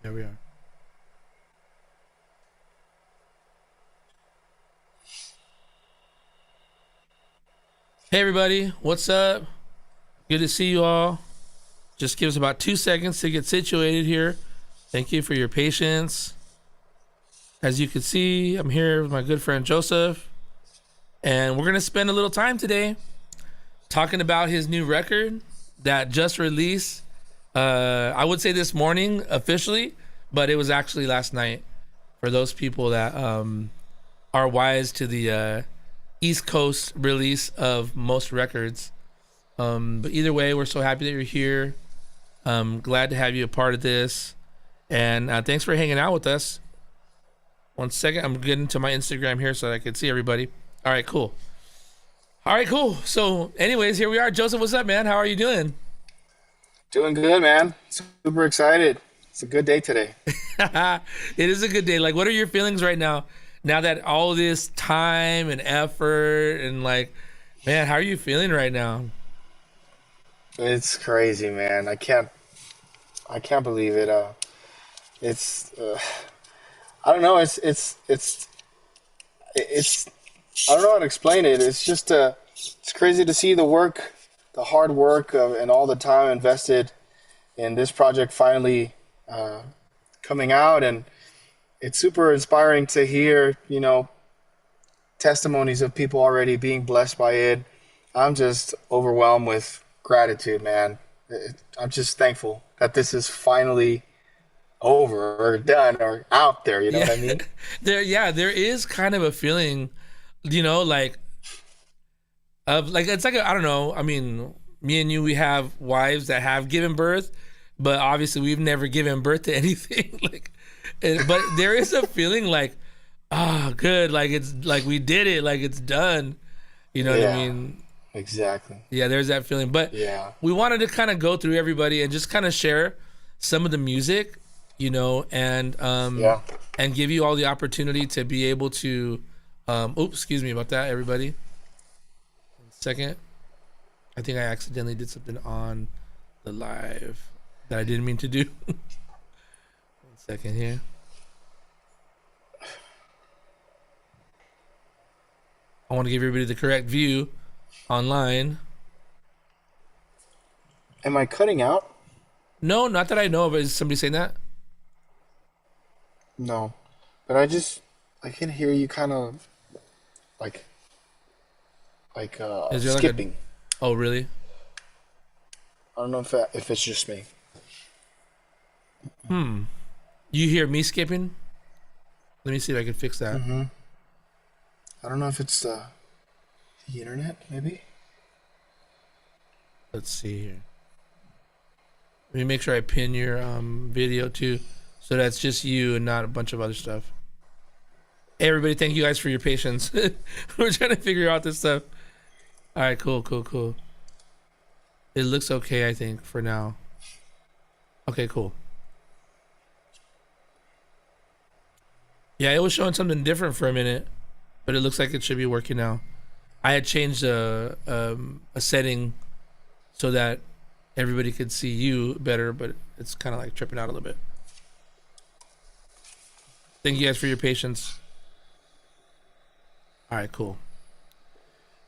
There we are. Hey everybody, what's up? Good to see you all. Just give us about 2 seconds to get situated here. Thank you for your patience. As you can see, I'm here with my good friend Joseph, and we're gonna spend a little time today talking about his new record that just released. I would say this morning officially, but it was actually last night for those people that are wise to the East Coast release of most records. But either way, we're so happy that you're here. Glad to have you a part of this, and thanks for hanging out with us. 1 second, I'm getting to my Instagram here so that I can see everybody. All right, cool. So anyways, here we are. Joseph, what's up, man? How are you doing? Doing good, man. Super excited. It's a good day today. It is a good day. Like, what are your feelings right now? Now that all this time and effort and like, man, how are you feeling right now? It's crazy, man. I can't believe it. It's I don't know. It's I don't know how to explain it. It's crazy to see the work, the hard work and all the time invested in this project finally uh, coming out, and it's super inspiring to hear, testimonies of people already being blessed by it. I'm just overwhelmed with gratitude, man. I'm just thankful that this is finally over or done or out there. You know Yeah, what I mean? there is kind of a feeling, like of like it's like I don't know. I mean, me and you, we have wives that have given birth, but obviously we've never given birth to anything. But there is a feeling like, good, like it's like we did it, like it's done. You know what I Yeah, mean? exactly. Yeah, there's that feeling. But Yeah, we wanted to kind of go through everybody and just kind of share some of the music, and yeah. and give you all the opportunity to be able to oops, excuse me about that, everybody. 1 second. I think I accidentally did something on the live that I didn't mean to do. 1 second here. I want to give everybody the correct view online. Am I cutting out? No, not that I know of. Is somebody saying that? No, but I can hear you kind of like Is there like a? skipping. Oh, really? I don't know if it's just me. You hear me skipping? Let me see if I can fix that. I don't know if it's the internet, maybe. Let's see here. Let me make sure I pin your video too, so that's just you and not a bunch of other stuff. Hey, everybody, thank you guys for your patience. We're trying to figure out this stuff. All right, cool. It looks okay, I think, for now. Okay, cool. Yeah, it was showing something different for a minute, but it looks like it should be working now. I had changed a setting so that everybody could see you better, but it's kind of like tripping out a little bit. Thank you guys for your patience. All right, cool.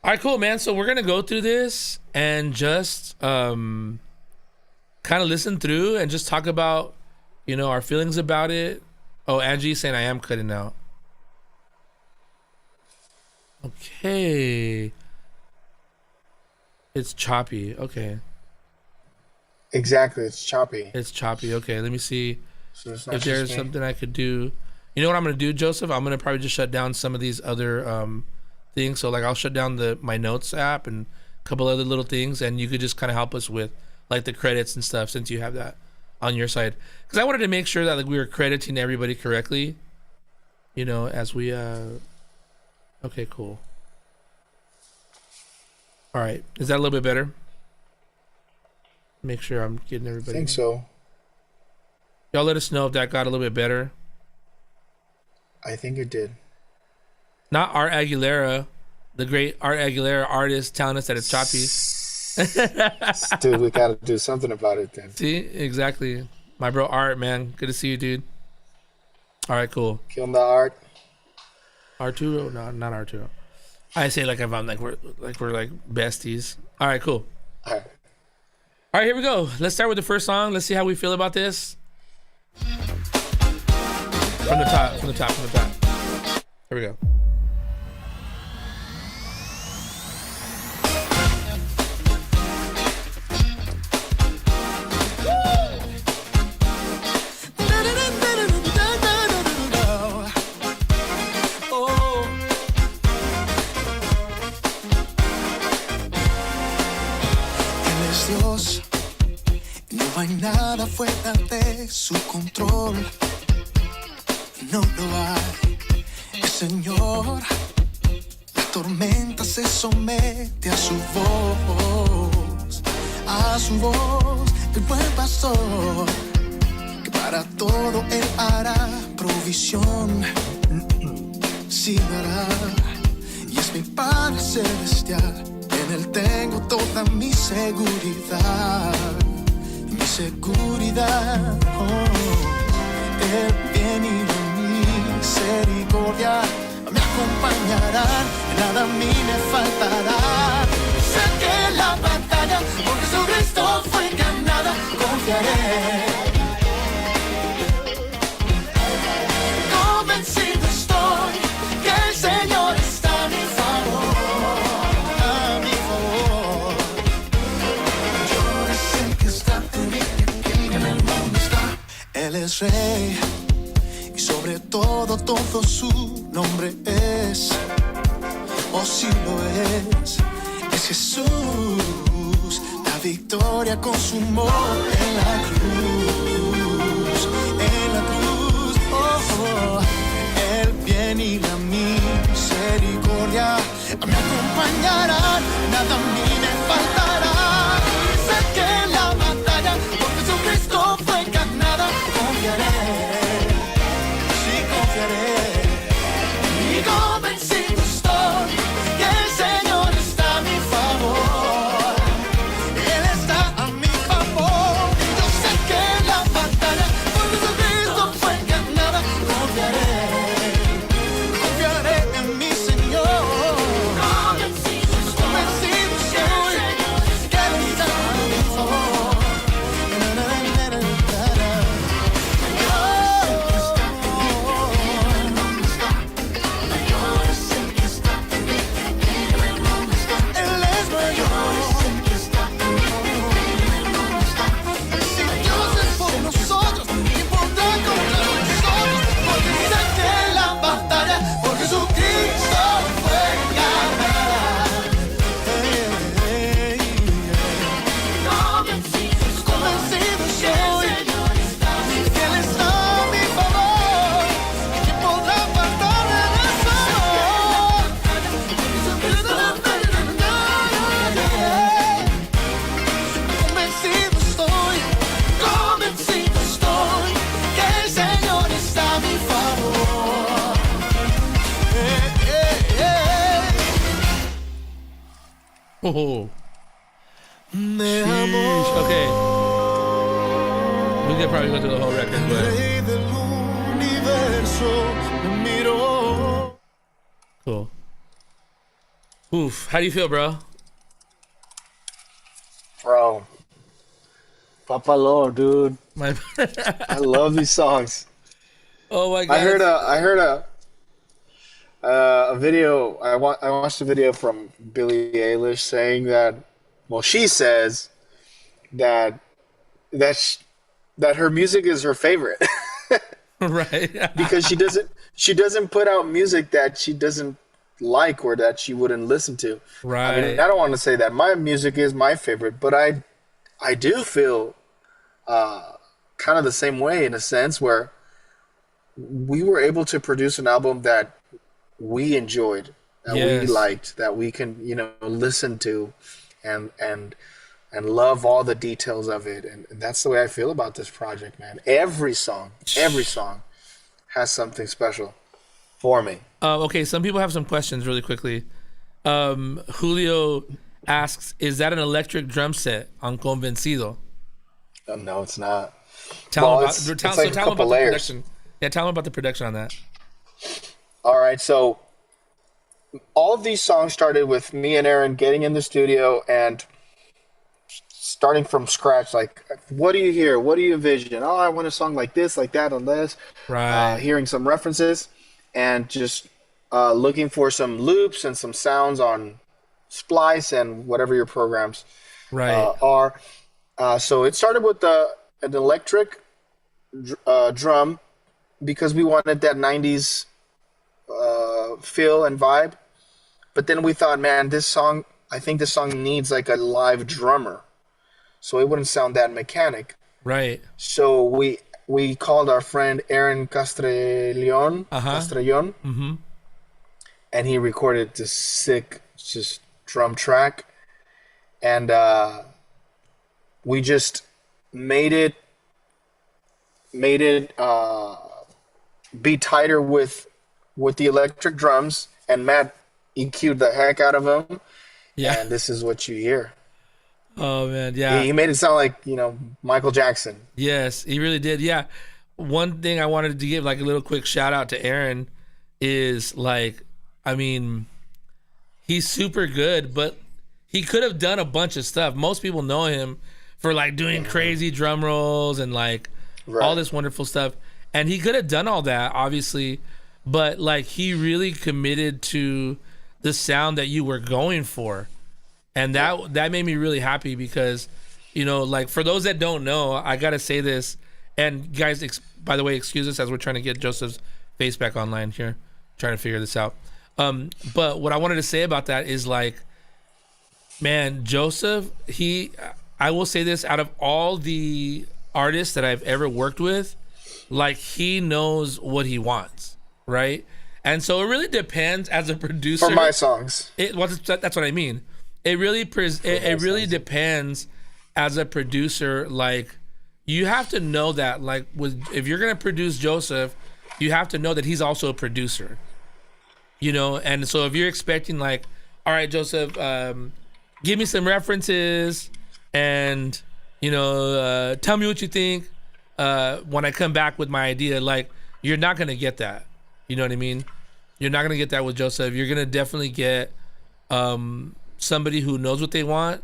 All right, cool, man. So we're gonna go through this and just kind of listen through and just talk about, our feelings about it. Oh, Angie's saying I am cutting out. Okay, it's choppy. Okay, Exactly, it's choppy, it's choppy. Okay, let me see so it's not if just there's me. something I could do. You know what I'm gonna do, Joseph? I'm gonna probably just shut down some of these other things. So like I'll shut down the my notes app and a couple other little things, and you could just kind of help us with like the credits and stuff since you have that on your side. Because I wanted to make sure that like we were crediting everybody correctly. As we Okay, cool. All right, is that a little bit better? Make sure I'm getting I everybody. think so. Y'all let us know if that got a little bit better. I think it did. Not Art Aguilera, the great Art Aguilera artist, telling us that it's choppy. Dude, we got to do something about it then. See, exactly. My bro Art, man. Good to see you, dude. All right, cool. Killing the art. Arturo? No, not Arturo. I say like if I'm like we're like besties. All right, cool. All right. All right, here we go. Let's start with the first song. Let's see how we feel about this. From the top. Here we go. Dios, no hay nada fuera de su control, no lo hay, el Señor, la tormenta se somete a su voz, el buen pastor, que para todo Él hará provisión, sí lo hará, y es mi Padre Celestial. En Él tengo toda mi seguridad, El bien y la misericordia me acompañarán, nada a mí me faltará. Sé que la batalla por Jesucristo fue ganada, confiaré. Convencido estoy que el Señor está a mi favor. Él es rey y sobre todo su nombre es, oh sí lo es Jesús, la victoria consumó en la cruz, oh, el bien y la misericordia me acompañarán, nada a mí me faltará, sé que la batalla por Jesucristo fue ganada. Confiaré, y convencido estoy que el Señor está a mi favor, Él está a mi favor, yo sé que la batalla por Jesucristo fue ganada, confiaré en mi Señor, convencido estoy que Él está a mi favor. Oh. Me amó. Okay. We could probably go through the whole record, but Rey del universo me miró. cool. Oof. How do you feel, bro? Bro. Papa Lord, dude. My I love these songs. Oh my god. I heard a video. I watched a video from Billie Eilish saying that. Well, she says that her music is her favorite Right. because she doesn't put out music that she doesn't like or that she wouldn't listen to. Right. I mean, I don't want to say that my music is my favorite, but I do feel kind of the same way in a sense where we were able to produce an album that we enjoyed, that we liked, that we can, listen to and love all the details of it. And that's the way I feel about this project, man. Every song has something special for me. Okay, some people have some questions really quickly. Julio asks, is that an electric drum set on Convencido? No, it's not. Tell Well, them it's like a about couple the layers. production. Yeah, tell them about the production on that. All right, so all of these songs started with me and Aaron getting in the studio and starting from scratch. Like, what do you hear? What do you envision? Oh, I want a song like this, like that, on this. Right. Hearing some references and just looking for some loops and some sounds on Splice and whatever your programs Right. are. So it started with an electric drum because we wanted that 90s feel and vibe. But then we thought, man, I think this song needs like a live drummer. So it wouldn't sound that mechanic. Right. So we called our friend Aaron Castrellon, Mm-hmm. and he recorded this sick just drum track. And we just made it be tighter with the electric drums, and Matt EQ'd the heck out of them, Yeah. and this is what you hear. Oh man. Yeah. He made it sound like, Michael Jackson. Yes, he really did. Yeah. One thing I wanted to give like a little quick shout out to Aaron is like, I mean, he's super good, but he could have done a bunch of stuff. Most people know him for like doing crazy drum rolls and like all this wonderful stuff. And he could have done all that, obviously, but like he really committed to the sound that you were going for. And that made me really happy because, like for those that don't know, I got to say this. And guys, by the way, excuse us as we're trying to get Joseph's face back online here, trying to figure this out. But what I wanted to say about that is like, man, Joseph, I will say this, out of all the artists that I've ever worked with, like he knows what he wants, right? And so it really depends as a producer. For my songs. That's what I mean. It really depends as a producer. Like you have to know that, like, if you're gonna produce Joseph, you have to know that he's also a producer. And so if you're expecting like, all right, Joseph, give me some references and tell me what you think when I come back with my idea, like you're not gonna get that. You know what I mean? You're not gonna get that with Joseph. You're gonna definitely get somebody who knows what they want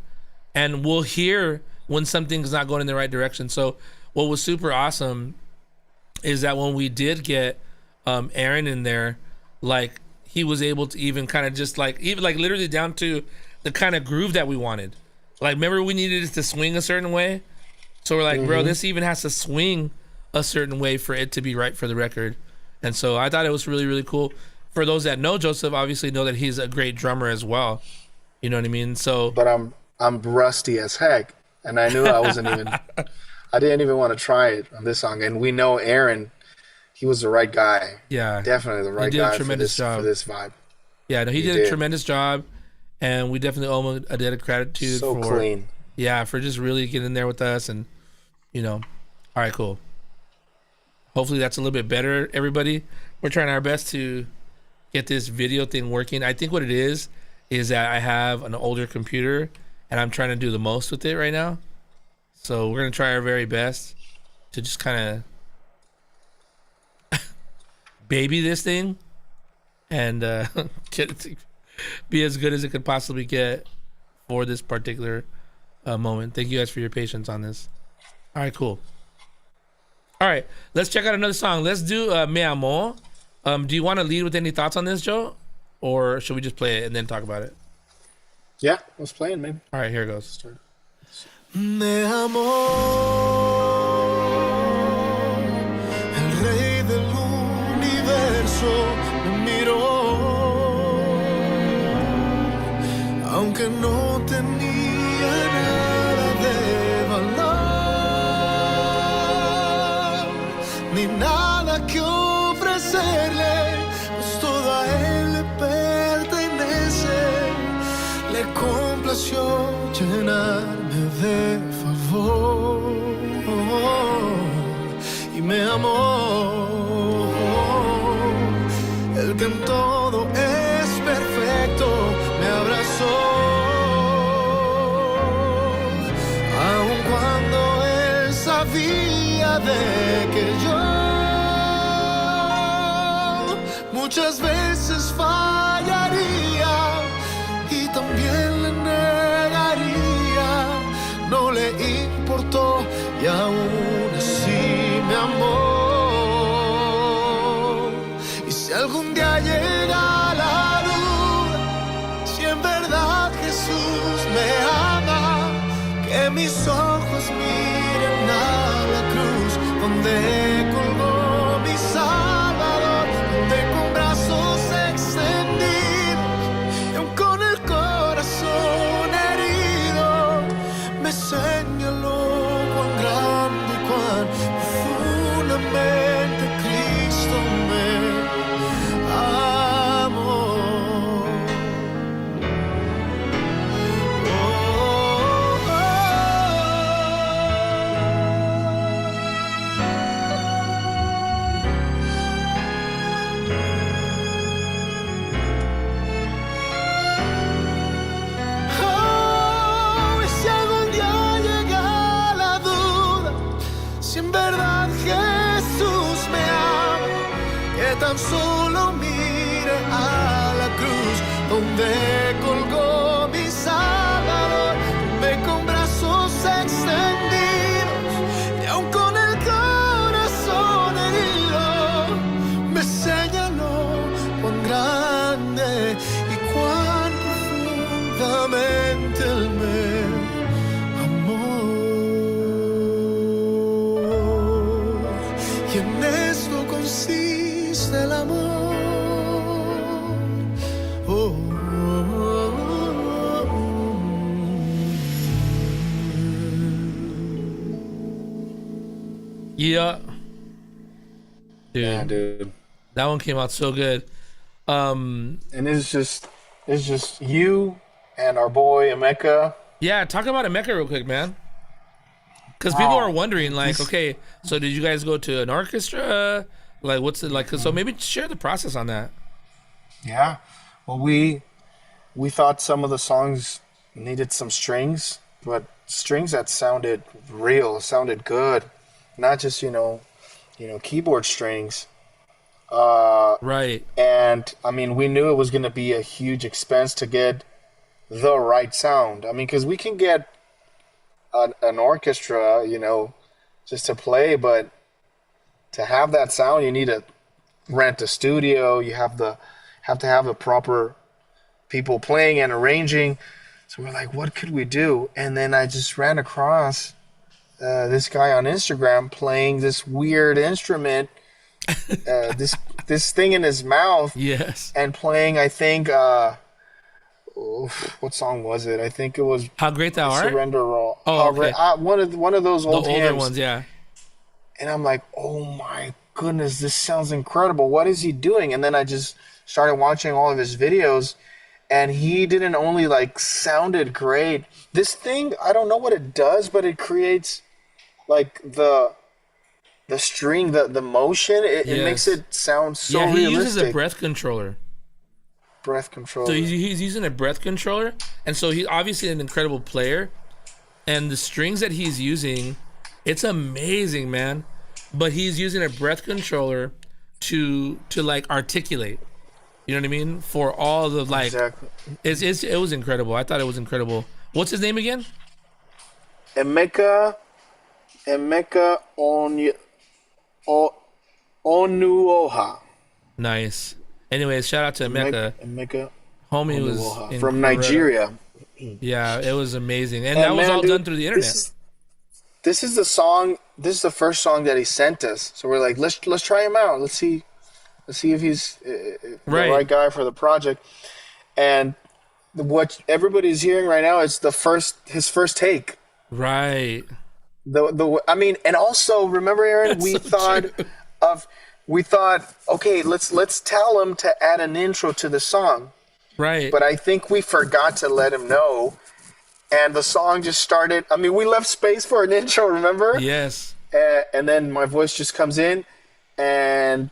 and will hear when something's not going in the right direction. So what was super awesome is that when we did get Aaron in there, like he was able to even kind of just like even like literally down to the kind of groove that we wanted. Like remember we needed it to swing a certain way, so we're like, bro, this even has to swing a certain way for it to be right for the record. And so I thought it was really, really cool. For those that know Joseph, obviously know that he's a great drummer as well. You know what I mean? So, But I'm rusty as heck, and I knew I wasn't even. I didn't even want to try it on this song. And we know Aaron, he was the right guy. yeah, Definitely the right did a guy for tremendous job. this vibe. Yeah, no, he did a tremendous job, and we definitely owe him a debt of gratitude So for clean. Yeah, for just really getting in there with us, and all right, cool. Hopefully that's a little bit better, everybody. We're trying our best to get this video thing working. I think what it is that I have an older computer and I'm trying to do the most with it right now. So we're gonna try our very best to just kind of baby this thing and get it to be as good as it could possibly get for this particular moment. Thank you guys for your patience on this. All right, cool. All right, let's check out another song. Let's do Me Amor. Do you want to lead with any thoughts on this, Joe? Or should we just play it and then talk about it? Yeah, let's play it, maybe. All right, here it goes. Me amor, el rey del universo me miró, aunque no tenía nada de valor, ni nada que ofrecerle, pues todo a él le pertenece, le complació llenarme de favor y me amó, el que en todo es perfecto me abrazó, aun cuando él sabía de que yo muchas veces fallaría y también le negaría. No le importó y aún así me amó. Y si algún día llega la duda, si en verdad Jesús me ama, que mis ojos miren a la cruz donde colgó mi Salvador, donde con brazos extendidos y aun con el corazón herido me señaló cuán grande y cuán profundamente Cristo me amó. Y si algún día llega la duda, si en verdad Jesús me ama, que tan solo mire a la cruz donde colgó mi Salvador, donde con brazos extendidos y aun con el corazón herido me señaló cuán grande y cuán profundamente Él me amó. Y en esto consiste el amor. Oh, Yeah. Dude, Yeah, dude. that one came out so good. And it's just you and our boy Emeka. Yeah, talk about Emeka real quick, man. Because people are wondering, like, okay, so did you guys go to an orchestra? Like, what's it like? So maybe share the process on that. Yeah. Well, we thought some of the songs needed some strings, but strings that sounded real, sounded good, not just keyboard strings. Right. And I mean, we knew it was going to be a huge expense to get the right sound. I mean, because we can get an orchestra, just to play, but to have that sound, you need to rent a studio. You have to have the proper people playing and arranging. So we're like, what could we do? And then I just ran across this guy on Instagram playing this weird instrument, this thing in his mouth, Yes. and playing, I think, what song was it? I think it was How Great Thou Art? Surrender All. Oh, okay. One of those The old older hymns. ones, yeah. And I'm like, oh my goodness, this sounds incredible. What is he doing? And then I just started watching all of his videos, and he didn't only sounded great. This thing, I don't know what it does, but it creates the string, the motion. It makes Yes. it sound so Yeah, he realistic. uses a breath controller. breath control. So he's using a breath controller, and so he's obviously an incredible player. And the strings that he's using, it's amazing, man. But he's using a breath controller to articulate. You know what I mean? For all the Exactly. it was incredible. I thought it was incredible. What's his name again? Emeka Onuoha. Nice. Anyways, shout out to Emeka. Emeka Homie was Onuoha from incredible. Nigeria. Yeah, it was amazing, and And that was man, all dude, done through the internet. This is the song. This is the first song that he sent us. So we're like, let's try him out. Let's see if he's the right guy for the project. And what everybody's hearing right now is his first take. Right. And also remember, Aaron, we thought, okay, let's tell him to add an intro to the song. Right. But I think we forgot to let him know. And the song just started. I mean, we left space for an intro, remember? Yes. And then my voice just comes in, and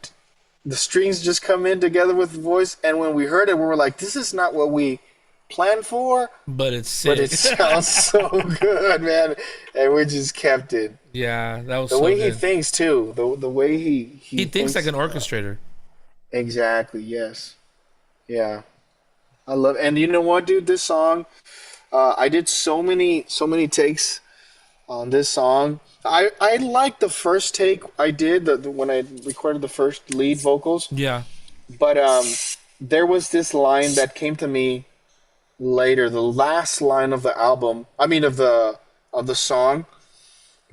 the strings just come in together with the voice. And when we heard it, we were like, this is not what we planned for, but it's sick. but it sounds so good, man. And we just kept it. Yeah, that was The so way good. he thinks too. The way He thinks like an orchestrator. Exactly. Yes. Yeah. I love. And you know what, dude? This song, I did so many takes on this song. I liked the first take I did when I recorded the first lead vocals, Yeah. but there was this line that came to me later, the last line of the album. I mean of the song,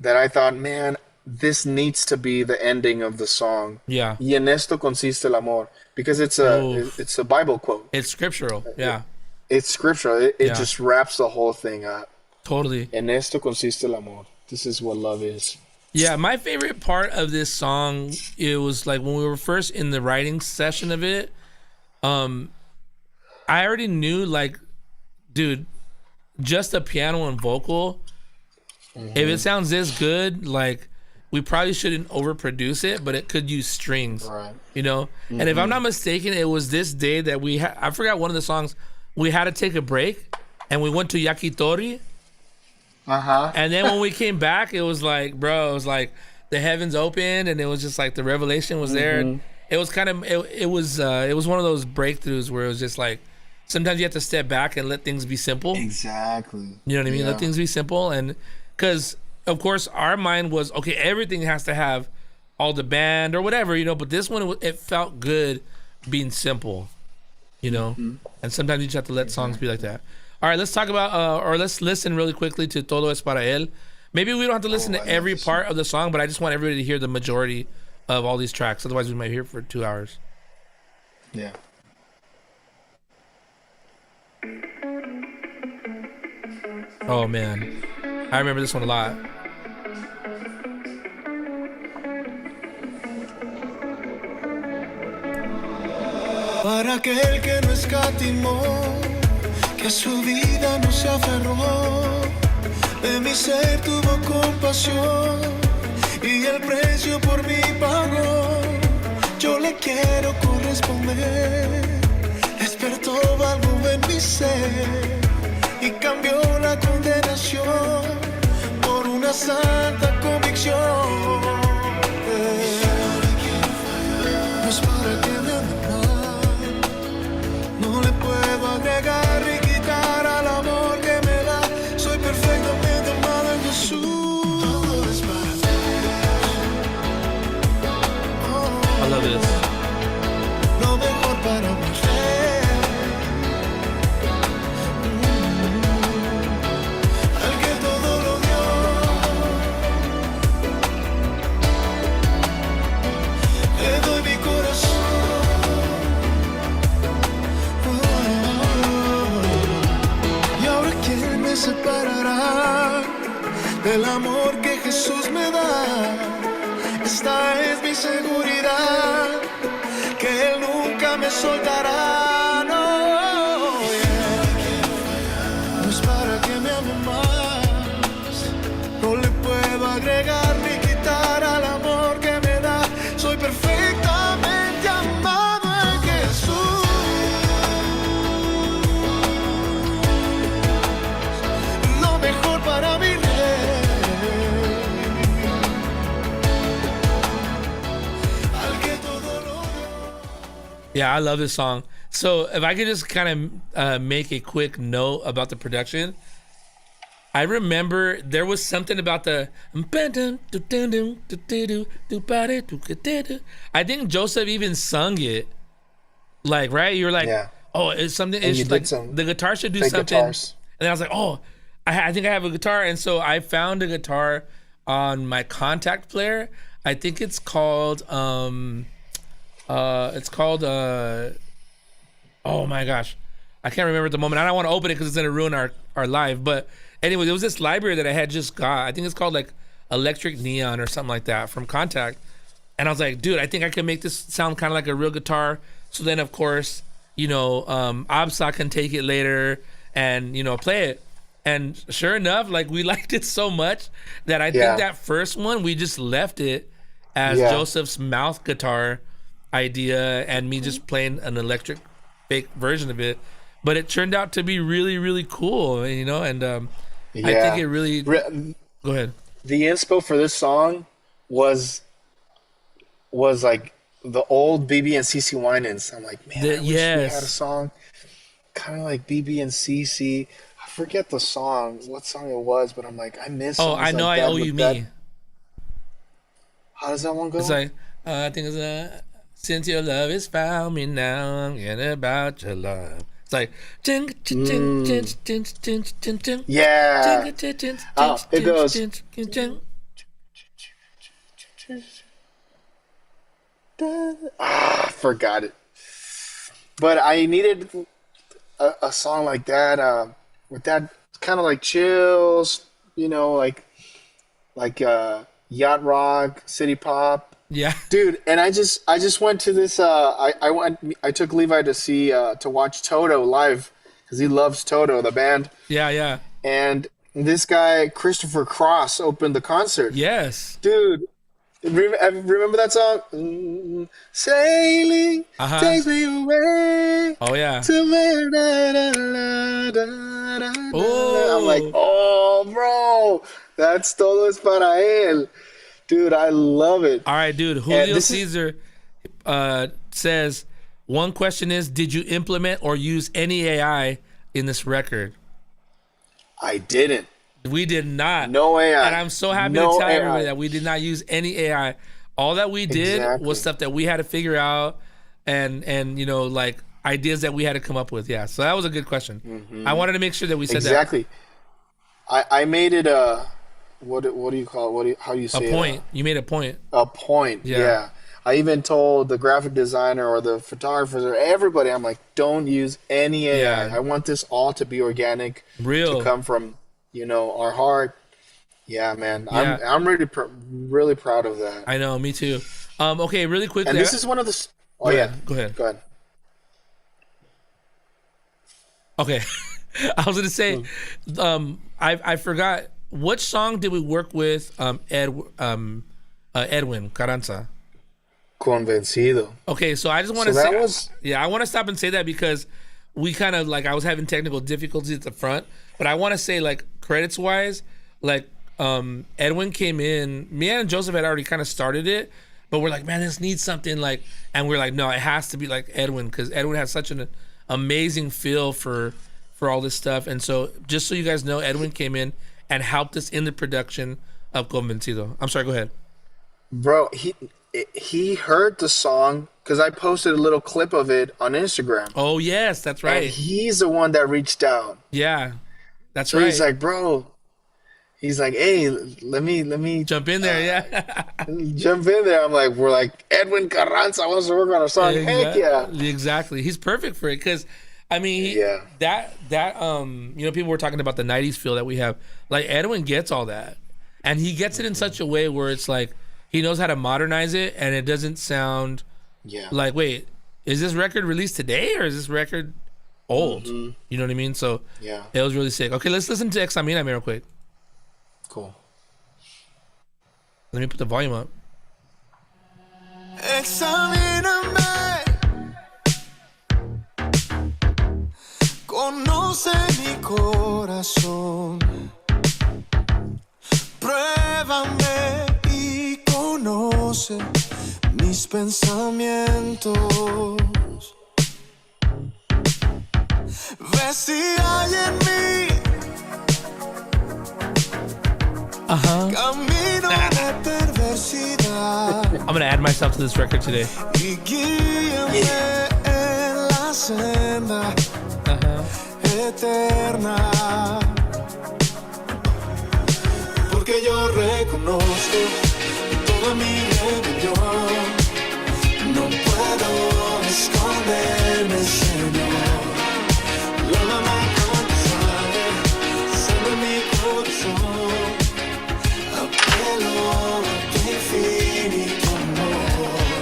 that I thought, man, this needs to be the ending of the song. Yeah. Y en esto consiste el amor, because Oof. it's a Bible quote. It's scriptural. Yeah. It's scriptural. It Yeah. just wraps the whole thing up. Totally. En esto consiste el amor. This is what love is. Yeah, my favorite part of this song, it was like when we were first in the writing session of it, I already knew, like, dude, just a piano and vocal, if it sounds this good, like, we probably shouldn't overproduce it, but it could use strings, Right. you know? And if I'm not mistaken, it was this day that I forgot one of the songs, we had to take a break, and we went to Yakitori. And then when we came back, it was like, bro, it was like the heavens opened, and it was just like the revelation was there. It was kind of it was one of those breakthroughs where it was just like sometimes you have to step back and let things be simple. Exactly. You know what I mean? Yeah. Let things be simple, and because of course our mind was okay, everything has to have all the band or whatever, you know. But this one, it felt good being simple, you know. And sometimes you just have to let songs be like that. All right, let's talk about, or let's listen really quickly to Todo Es Para Él. Maybe we don't have to listen to every part of the song, but I just want everybody to hear the majority of all these tracks. Otherwise, we might hear it for 2 hours. Yeah. Oh, man. I remember this one a lot. Para aquel que no escatimó, que a su vida no se aferró, de mi ser tuvo compasión y el precio por mí pagó. Yo le quiero corresponder, despertó algo en mi ser y cambió la condenación por una santa convicción. No es para que me ame más, no le puedo agregar ni quitar al amor que me da. Soy perfectamente amado en Jesús. Todo es para I love this. lo mejor para mi fe. Al que todo lo dio, le doy mi corazón. Y ahora quién me separará del amor que Jesús me da. Esta es mi seguridad, que Él nunca me soltará. No, yeah. No es para que me ame más, no le puedo agregar ni quitar al amor que me da. Soy perfectamente amado en Jesús. Lo mejor para mi rey. Yeah, I love this song. So if I could just kind of make a quick note about the production. I remember there was something about the I think Joseph even sung it. Like, right? You were like, Yeah. oh, it's something. And It's you like did some the guitar should do fake something. guitars. And then I was like, oh, I think I have a guitar. And so I found a guitar on my contact player. I think it's called oh my gosh, I can't remember at the moment. I don't want to open it because it's gonna ruin our live. But anyway, there was this library that I had just got. I think it's called like Electric Neon or something like that from Contact. And I was like, dude, I think I can make this sound kind of like a real guitar. So then, of course, you know, Absa can take it later and, you know, play it. And sure enough, like, we liked it so much that I think that first one, we just left it as Joseph's mouth guitar idea and me just playing an electric fake version of it. but it turned out to be really, really cool, you know. And I Yeah. think it really. Re- Go ahead. the inspo for this song was like the old BB and CC Winans. I'm like, man, I wish we had a Yes. song kind of like BB and CC. I forget the song, what song it was, but I'm like, I miss Oh, songs I know. like I that owe with you that. me. How does that one go? It's like I think it's since your love has found me now, I'm getting about your love. It's like Yeah. It goes. Forgot it. But I needed a song like that, with that kind of like chills, you know, like yacht rock, city pop, Yeah. dude. And I just went to this. I took Levi to see to watch Toto live because he loves Toto, the band, Yeah. and this guy Christopher Cross opened the concert. Yes. Dude, remember that song? Sailing takes me away Oh yeah. to where I'm like, Oh. oh, bro, that's todo es para él. Dude, I love it. All right, dude. Julio this is- Caesar says one question is: did you implement or use any AI in this record? I didn't. We did not. No AI. And I'm so happy No to tell AI. everybody that we did not use any AI. All that we did Exactly. was stuff that we had to figure out and you know, like ideas that we had to come up with. Yeah. So that was a good question. I wanted to make sure that we said Exactly. I made it what do you call it? How do you that. say A point. You made a point. A point. Yeah. Yeah. I even told the graphic designer or the photographers or everybody, I'm like, don't use any AI. Yeah. I want this all to be organic, Real. to come from, you know, our heart. Yeah, man. Yeah. I'm really proud of that. I know, me too. Okay, really quickly. And this is one of the. Oh Go yeah. ahead, go ahead. Go ahead. Okay. I was gonna say, I forgot which song did we work with Edwin Carranza. Convencido. Okay, so I just want So to say, that was. I want to stop and say that because we kind of like I was having technical difficulties at the front, but I want to say like credits wise, like Edwin came in, me and Joseph had already kind of started it, but we're like, man, this needs something like, and we're like, no, it has to be like Edwin because Edwin has such an amazing feel for all this stuff, and so just so you guys know, Edwin came in and helped us in the production of Convencido. I'm sorry, go ahead. Bro, he heard the song because I posted a little clip of it on Instagram. Oh yes, that's And right. he's the one that reached out. Yeah, that's So right. he's like, bro. He's like, hey, let me Jump in there, yeah. jump in there. I'm like, we're like, Edwin Carranza wants to work on our song. Heck yeah. Exactly. He's perfect for it because, I mean, Yeah. that you know, people were talking about the '90s feel that we have. Like Edwin gets all that, and he gets it in such a way where it's like he knows how to modernize it, and it doesn't sound Yeah. like, wait, is this record released today or is this record old? You know what I mean? So Yeah. it was really sick. Okay, let's listen to Examina real quick. Cool. Let me put the volume up. Examíname, conoce mi corazón, pruébame y conoce mis pensamientos. Ve si hay en mí camino de perversidad. I'm gonna add myself to this record today. Y guíame en la senda eterna. Porque yo reconozco toda mi rebelión. No puedo esconderme, Señor. Lávame con tu sangre, sana mi corazón. Apelo a tu infinito amor.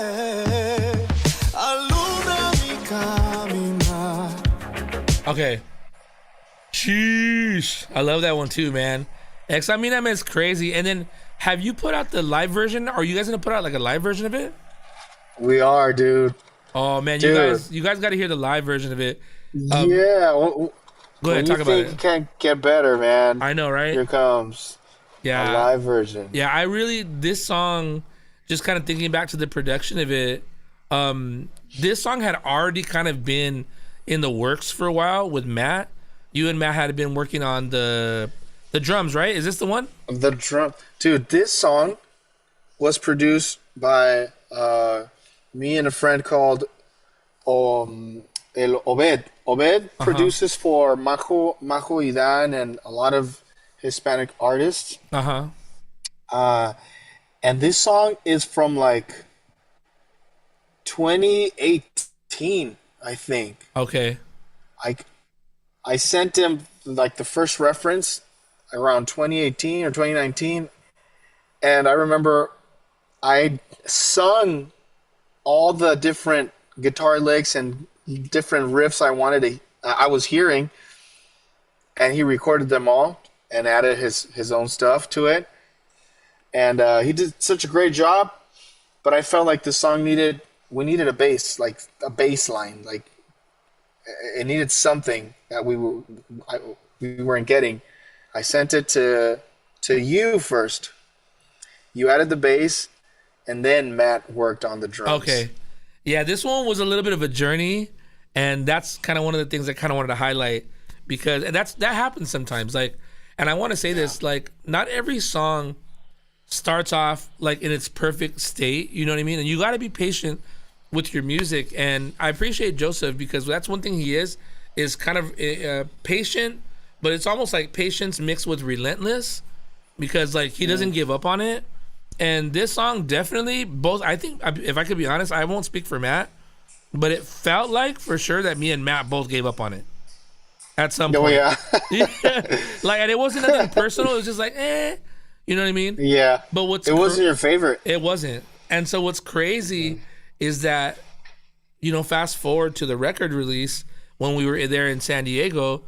Ilumíname, alumbra mi caminar. Okay. Sheesh. I love that one too, man. Examíname is crazy. And then have you put out the live version? Are you guys gonna put out like a live version of it? We are, dude. Oh man, Dude. you guys got to hear the live version of it. Yeah. Go ahead, When you talk about think it. it can't get better, man, I know, right? here comes a Yeah, live version. yeah. This song, just kind of thinking back to the production of it. This song had already kind of been in the works for a while with Matt. You and Matt had been working on the drums, right? Is this the one? The drum, dude. This song was produced by me and a friend called El Obed. Obed produces for Majo Idan and a lot of Hispanic artists. And this song is from like 2018, I think. Okay. I I sent him like the first reference around 2018 or 2019, and I remember I sung all the different guitar licks and different riffs I was hearing, and he recorded them all and added his own stuff to it, and he did such a great job. But I felt like the song we needed a bass, like a bass line, like it needed something that we weren't getting. I sent it to you first. You added the bass, and then Matt worked on the drums. Okay. Yeah, this one was a little bit of a journey, and that's kind of one of the things I kind of wanted to highlight because that happens sometimes. Like, and I want to say this, like, not every song starts off like in its perfect state. You know what I mean? And you got to be patient with your music. And I appreciate Joseph because that's one thing he is kind of patient, but it's almost like patience mixed with relentless because like he doesn't give up on it. And this song definitely both, I think, if I could be honest, I won't speak for Matt, but it felt like for sure that me and Matt both gave up on it at some point. Yeah. Like, and it wasn't nothing personal. It was just like, you know what I mean? Yeah. But it wasn't your favorite. It wasn't. And so what's crazy is that, you know, fast forward to the record release when we were there in San Diego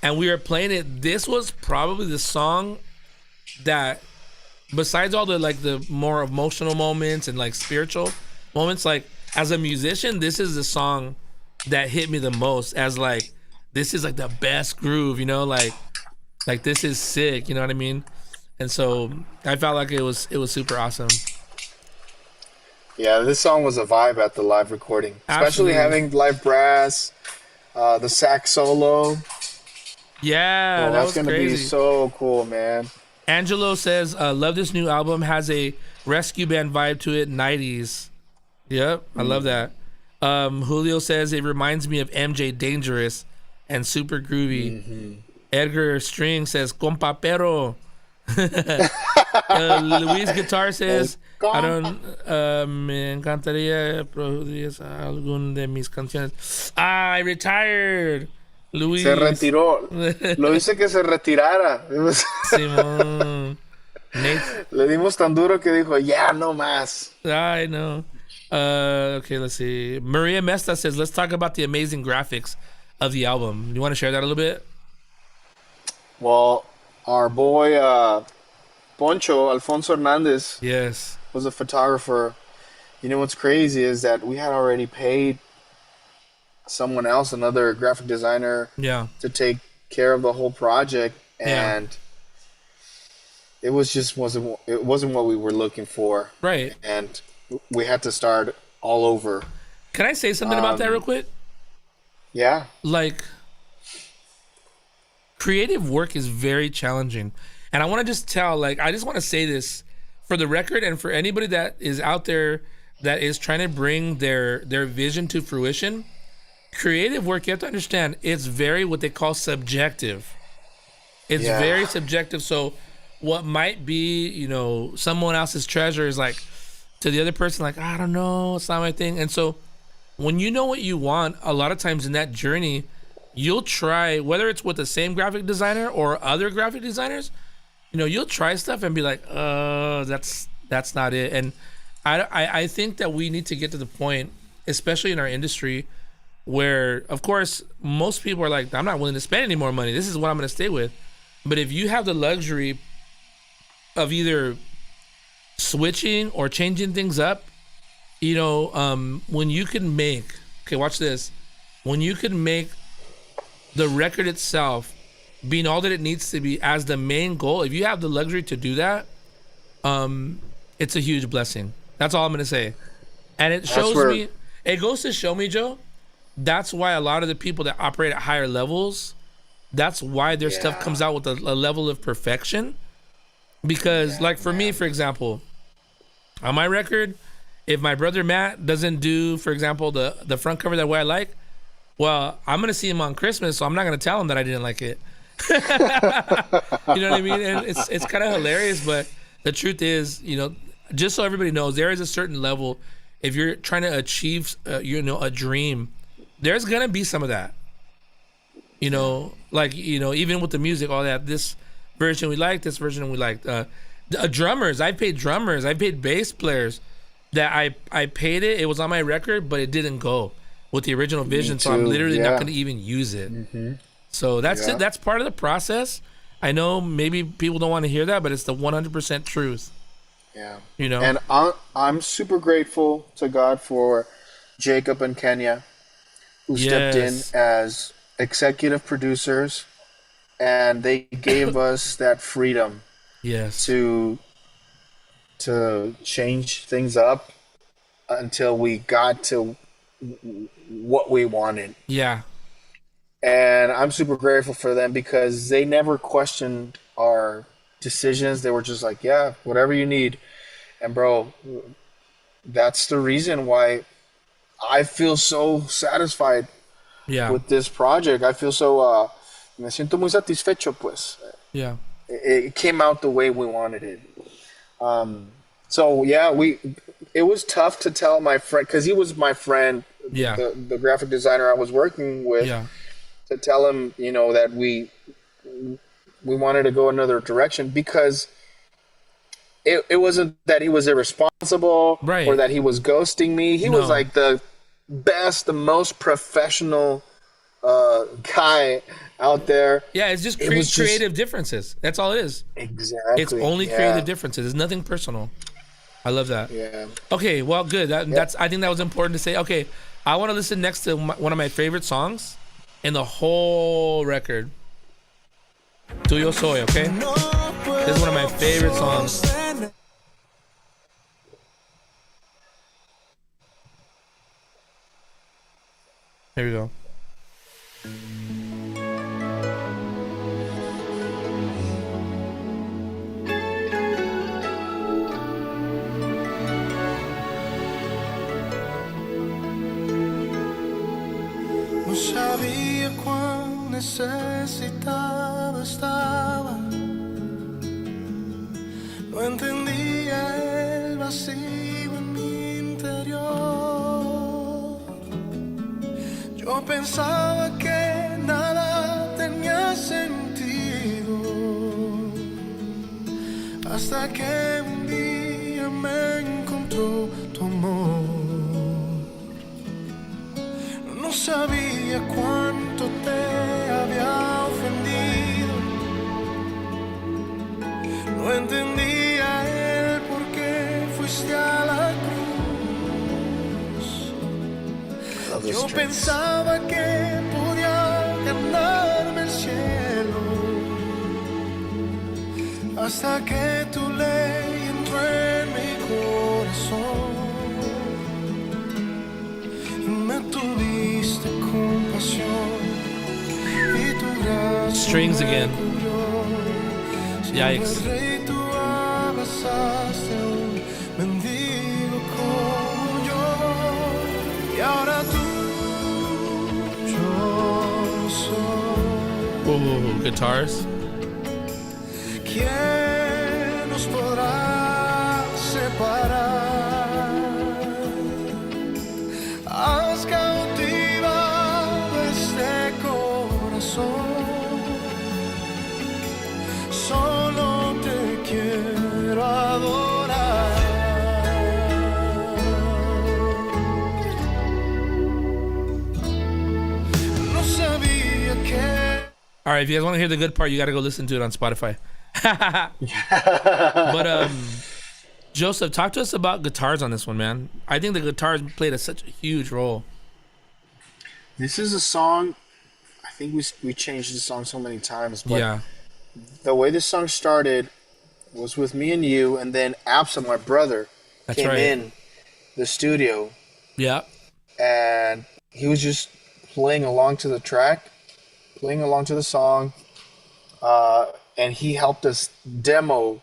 and we were playing it. This was probably the song that, besides all the like the more emotional moments and like spiritual moments, like as a musician, this is the song that hit me the most as like, this is like the best groove, you know, like this is sick, you know what I mean? And so I felt like it was super awesome. Yeah, this song was a vibe at the live recording, especially Absolutely. having live brass, the sax solo. Yeah, that That's was gonna crazy. be so cool, man. Angelo says, love this new album, has a rescue band vibe to it, 90s. Yep, I love that. Julio says, it reminds me of MJ Dangerous and super groovy. Edgar String says, compa pero. Luis Guitar says, I don't, me encantaría producir algún de mis canciones. I retired. Luis. Se retiró. Lo hice que se retirara. Simón. Nate. Le dimos tan duro que dijo, ya no más. I know. Okay, let's see. Maria Mesta says, let's talk about the amazing graphics of the album. You want to share that a little bit? Well, our boy Poncho Alfonso Hernandez Yes. was a photographer. You know what's crazy is that we had already paid someone else, another graphic designer, Yeah. to take care of the whole project, Yeah. and it wasn't what we were looking for, Right. and we had to start all over. Can I say something about that real quick? Yeah, Like, creative work is very challenging. And I want to just tell, like, I just want to say this for the record and for anybody that is out there that is trying to bring their vision to fruition. Creative work, you have to understand, it's very what they call subjective. It's Yeah. very subjective. So what might be, you know, someone else's treasure is like to the other person, like, I don't know, it's not my thing. And so when you know what you want, a lot of times in that journey, you'll try, whether it's with the same graphic designer or other graphic designers, you know, you'll try stuff and be like, that's not it. And I think that we need to get to the point, especially in our industry, where, of course, most people are like, I'm not willing to spend any more money. This is what I'm going to stay with. But if you have the luxury of either switching or changing things up, when you can make, okay, watch this. When you can make the record itself being all that it needs to be as the main goal, if you have the luxury to do that, it's a huge blessing. That's all I'm gonna say. And it shows me, it goes to show me, Joe, that's why a lot of the people that operate at higher levels, that's why their stuff comes out with a level of perfection. Because like for me, for example, on my record, if my brother Matt doesn't do, for example, the front cover that way I like, well, I'm gonna see him on Christmas, so I'm not gonna tell him that I didn't like it. You know what I mean? And it's kind of hilarious, but the truth is, just so everybody knows, there is a certain level. If you're trying to achieve, a dream, there's gonna be some of that. Even with the music, all that. This version we like, this version we like. Drummers, I paid bass players that I paid it. It was on my record, but it didn't go with the original vision, so I'm literally not going to even use it. Mm-hmm. So that's it. That's part of the process. I know maybe people don't want to hear that, but it's the 100% truth. Yeah. And I'm super grateful to God for Jacob and Kenya, who stepped in as executive producers, and they gave us that freedom to change things up until we got to what we wanted. Yeah. And I'm super grateful for them because they never questioned our decisions. They were just like, yeah, whatever you need. And bro, that's the reason why I feel so satisfied with this project. I feel so me siento muy satisfecho, pues. Yeah. It came out the way we wanted it. It was tough to tell my friend, because he was my friend, the graphic designer I was working with, to tell him, that we wanted to go another direction, because it wasn't that he was irresponsible or that he was ghosting me. He was like the best, the most professional guy out there. Yeah, it's just creative differences. That's all it is. Exactly. It's only creative differences. It's nothing personal. I love that. Yeah. Okay, well, good. That's. I think that was important to say. Okay, I want to listen next to one of my favorite songs in the whole record. Tuyo Soy, okay? This is one of my favorite songs. Here we go. No sabía cuán necesitado estaba. No entendía el vacío en mi interior. Yo pensaba que nada tenía sentido, hasta que un día me encontró tu amor. No sabía cuánto te había ofendido. No entendía el por qué fuiste a la cruz. Yo pensaba que podía ganarme el cielo, hasta que tu ley entró en mi corazón y me tuviste compasión y tu gracia. Strings again. Yikes. Rey, tú abrazaste a un mendigo como yo, y ahora tú, yo soy. Ooh, guitars. ¿Quién nos podrá separar? Has cautivado este corazón. Solo te quiero adorar. No sabía que. All right, if you guys want to hear the good part, you got to go listen to it on Spotify. But Joseph, talk to us about guitars on this one, man. I think the guitars played such a huge role. This is a song. I think we changed the song so many times, but Yeah, the way this song started was with me and you, and then Absa, my brother, that's came right. in the studio, Yeah, and he was just playing along to the track, playing along to the song, and he helped us demo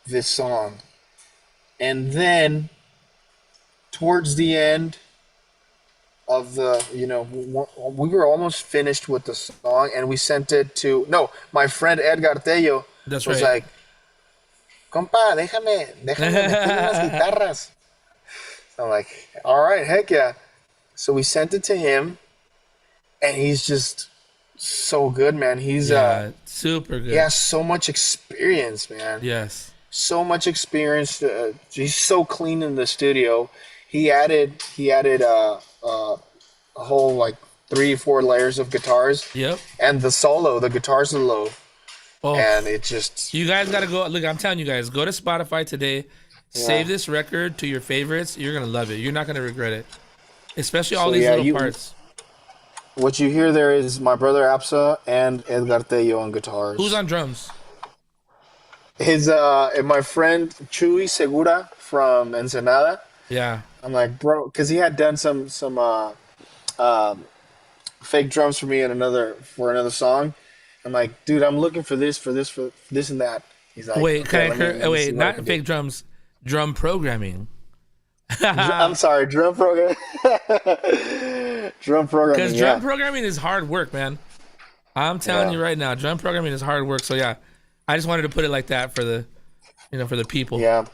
this song. And then, towards the end of the, we were almost finished with the song, and we sent it to, no, my friend Edgar Tello that's was right. like, compa, déjame meter unas guitarras. I'm like, all right, heck yeah. So we sent it to him, and he's just so good, man. He's Yeah, super good. he has so much experience, man. Yes. So much experience. He's so clean in the studio. He added a whole like 3 or 4 layers of guitars, Yep. and the guitar solo, Oh, and it just you guys got to go. Look, I'm telling you guys, go to Spotify today. Save this record to your favorites. You're gonna love it. You're not gonna regret it, especially all So, these yeah, little parts. what you hear there is my brother Absa and Edgar Tello on guitars. Who's on drums? His and my friend Chuy Segura from Ensenada. Yeah. I'm like, bro, because he had done some fake drums for me in another song. I'm like, dude, I'm looking for this and that. He's like, Wait, okay, can let me see wait, what I not can fake do. drums, drum programming. I'm sorry, drum program. Drum programming. Because drum programming is hard work, man. I'm telling you right now, drum programming is hard work. So yeah, I just wanted to put it like that for the, for the people. Yeah.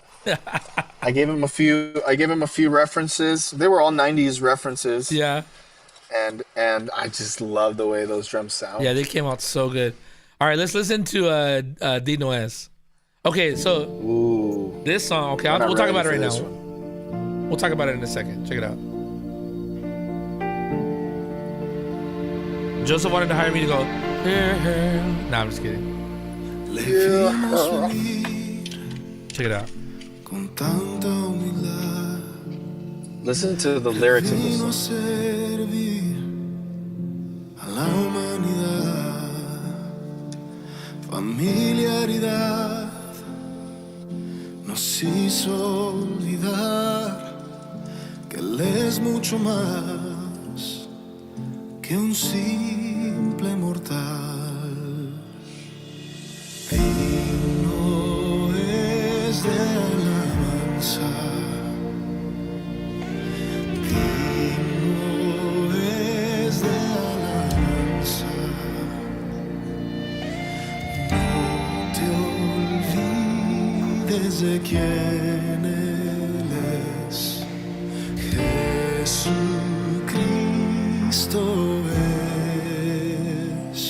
I gave him a few references. They were all 90s references. Yeah. And I just love the way those drums sound. Yeah, they came out so good. All right, let's listen to Dino S. Okay, so Ooh. this song, okay, I'm not we'll talk ready about it for right this now. one. We'll talk about it in a second. Check it out. Joseph wanted to hire me to go. Nah, I'm just kidding. Check it out. Con tanta humildad Listen to the lyrics of this vino a song. servir a la humanidad. Familiaridad nos hizo olvidar que Él es mucho más que un simple mortal. Digno es de alabanza. Digno es de alabanza. No te olvides de quién Él es. Jesucristo es.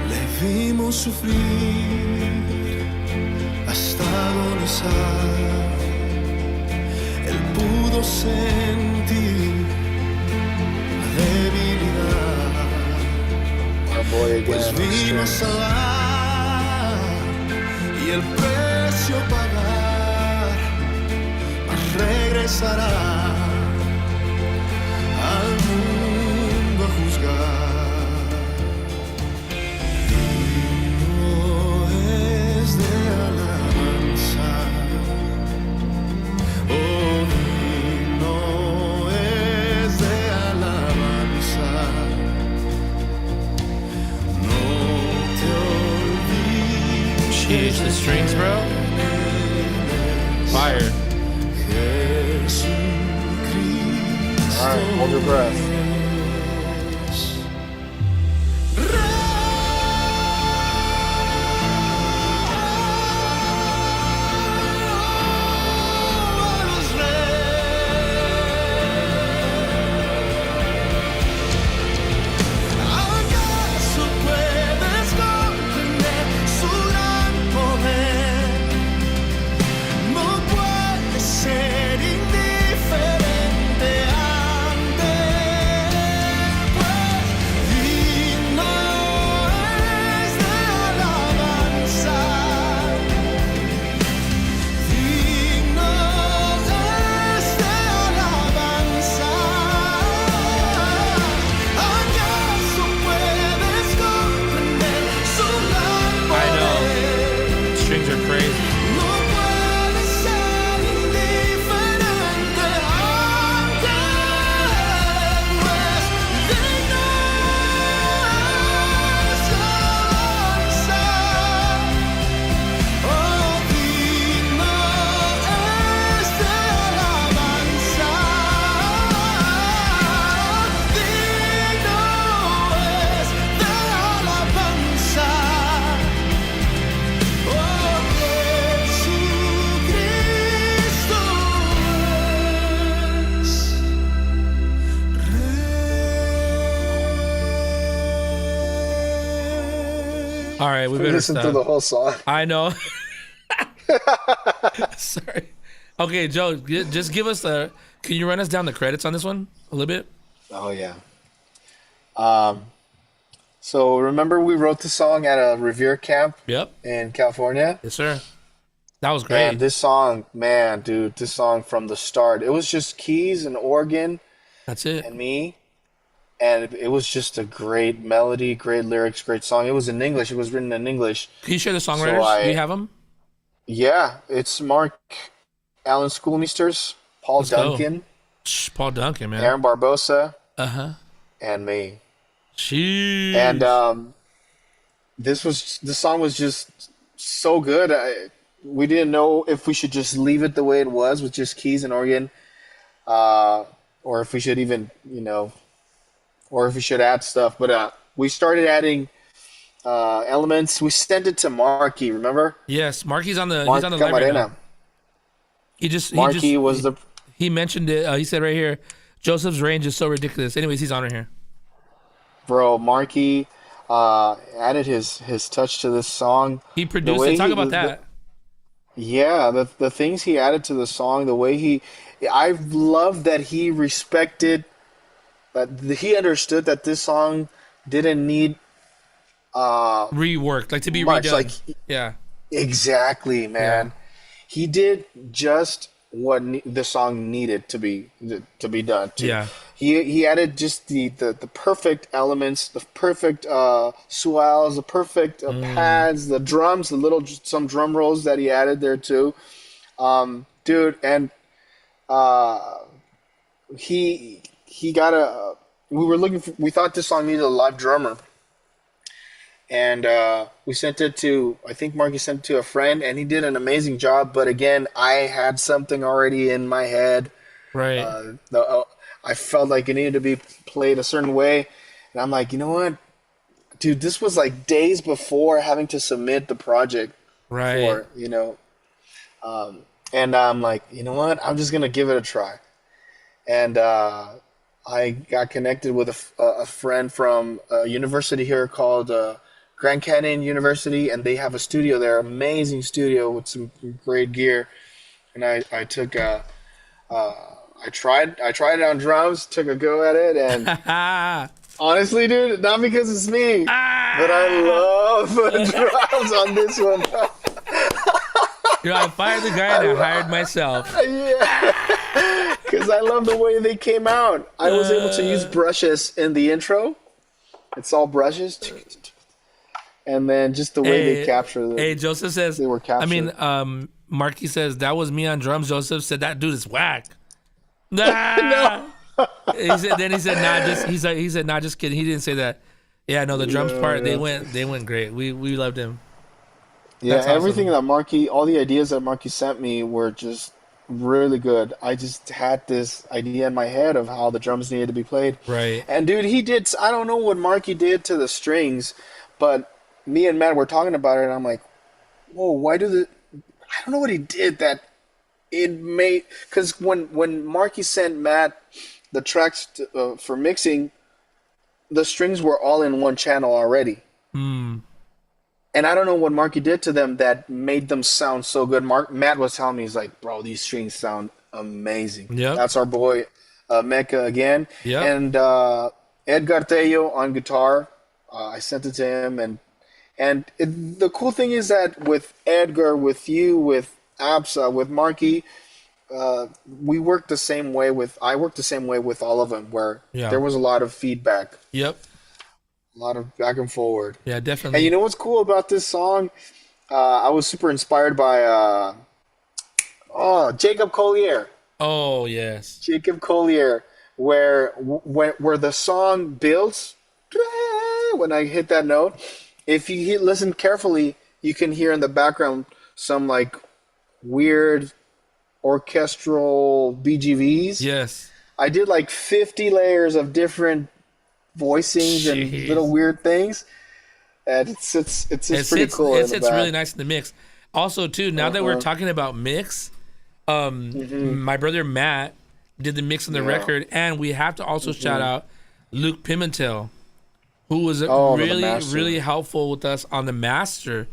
Le vimos sufrir hasta agonizar. Él pudo sentir la debilidad, Our boy pues again. vino a salvar y el precio pagar, mas regresará al mundo a juzgar. Digno es de alabanza. Oh, digno es de alabanza. No te olvides. Jeez, the strings, bro. Fire. Jesucristo. All right, hold your breath. ¿Acaso puedes comprender su gran poder? No puede ser crazy. No puede ser indiferente aunque no es digno es alabanza. Oh, digno es de alabanza. Digno es de alabanza. Oh, Jesucristo es Rey. All right, we We better listened to stop. the whole song. I know. Sorry. Okay, Joe, just give us the. Can you run us down the credits on this one a little bit? Oh yeah. So remember we wrote the song at a Revere camp Yep. in California? Yes, sir. That was great. And this song, man, dude, this song from the start, it was just keys and organ That's it. and me. And it was just a great melody, great lyrics, great song. It was in English. It was written in English. Can you share the songwriters? I- Do you have them? Yeah, it's Mark Allen Schoolmeisters, Paul Let's go. Duncan, Paul Duncan, man. Aaron Barbosa, Uh-huh. and me. Sheesh. And this song was just so good. We didn't know if we should just leave it the way it was with just keys and organ, or if we should even, or if we should add stuff. But we started adding elements. We sent it to Marky. Remember? Yes, Marky's on the Mark he's on the live right now. Camarena. He Marky was the he mentioned it. He said right here, Joseph's range is so ridiculous. Anyways, he's on right here. bro. Marky added his touch to this song. He produced way it. Talk he- about the- that. Yeah, the things he added to the song, the way I love that he respected, that he understood that this song didn't need Reworked, like to be much. redone. Like Yeah. exactly, man. He did just what the song needed to be done. Yeah. He added just the perfect elements, the perfect swells, the perfect pads, the drums, some drum rolls that he added there too, dude. And he got a. We thought this song needed a live drummer, and we sent it to. I think Marky sent it to a friend, and he did an amazing job. But again, I had something already in my head. Right. I felt like it needed to be played a certain way, and I'm like, you know what, dude, this was like days before having to submit the project right. for, and I'm like, you know what, I'm just gonna give it a try, and I got connected with a friend from a university here called Grand Canyon University, and they have a studio there, amazing studio with some great gear, and I took I tried it on drums, took a go at it, and honestly, dude, not because it's me, but I love drums on this one. I fired the guy and I hired myself. Yeah, because I love the way they came out. I was able to use brushes in the intro. It's all brushes, and then just the way they capture them. Hey, Joseph says. They were captured. I mean, Marky says that was me on drums. Joseph said that dude is whack. Nah. No. He said nah, just kidding. He didn't say that. Yeah, no, the drums part they went great. We loved him. Yeah, That's awesome. everything that Marky, all the ideas that Marky sent me were just really good. I just had this idea in my head of how the drums needed to be played. Right. And dude, I don't know what Marky did to the strings, but me and Matt were talking about it, and I'm like, whoa, I don't know what he did that it made, because when Marky sent Matt the tracks for mixing, the strings were all in one channel already. Mm. And I don't know what Marky did to them that made them sound so good. Matt was telling me, he's like, bro, these strings sound amazing. Yep. That's our boy Mecca again. Yep. And Edgar Tello on guitar. I sent it to him. And the cool thing is that with Edgar, with you, with Absa, with Marky, we worked the same way I worked the same way with all of them, where there was a lot of feedback. Yep. A lot of back and forward. Yeah, definitely. And you know what's cool about this song? I was super inspired by Jacob Collier. Oh yes. Jacob Collier, where the song builds when I hit that note. If you listen carefully, you can hear in the background some like weird orchestral BGVs. Yes. I did like 50 layers of different voicings and Jeez. little weird things. And it's just pretty cool. It sits really nice in the mix. Also, too, now that we're talking about mix, my brother Matt did the mix on the record, and we have to also shout out Luke Pimentel, who was really helpful with us on the master,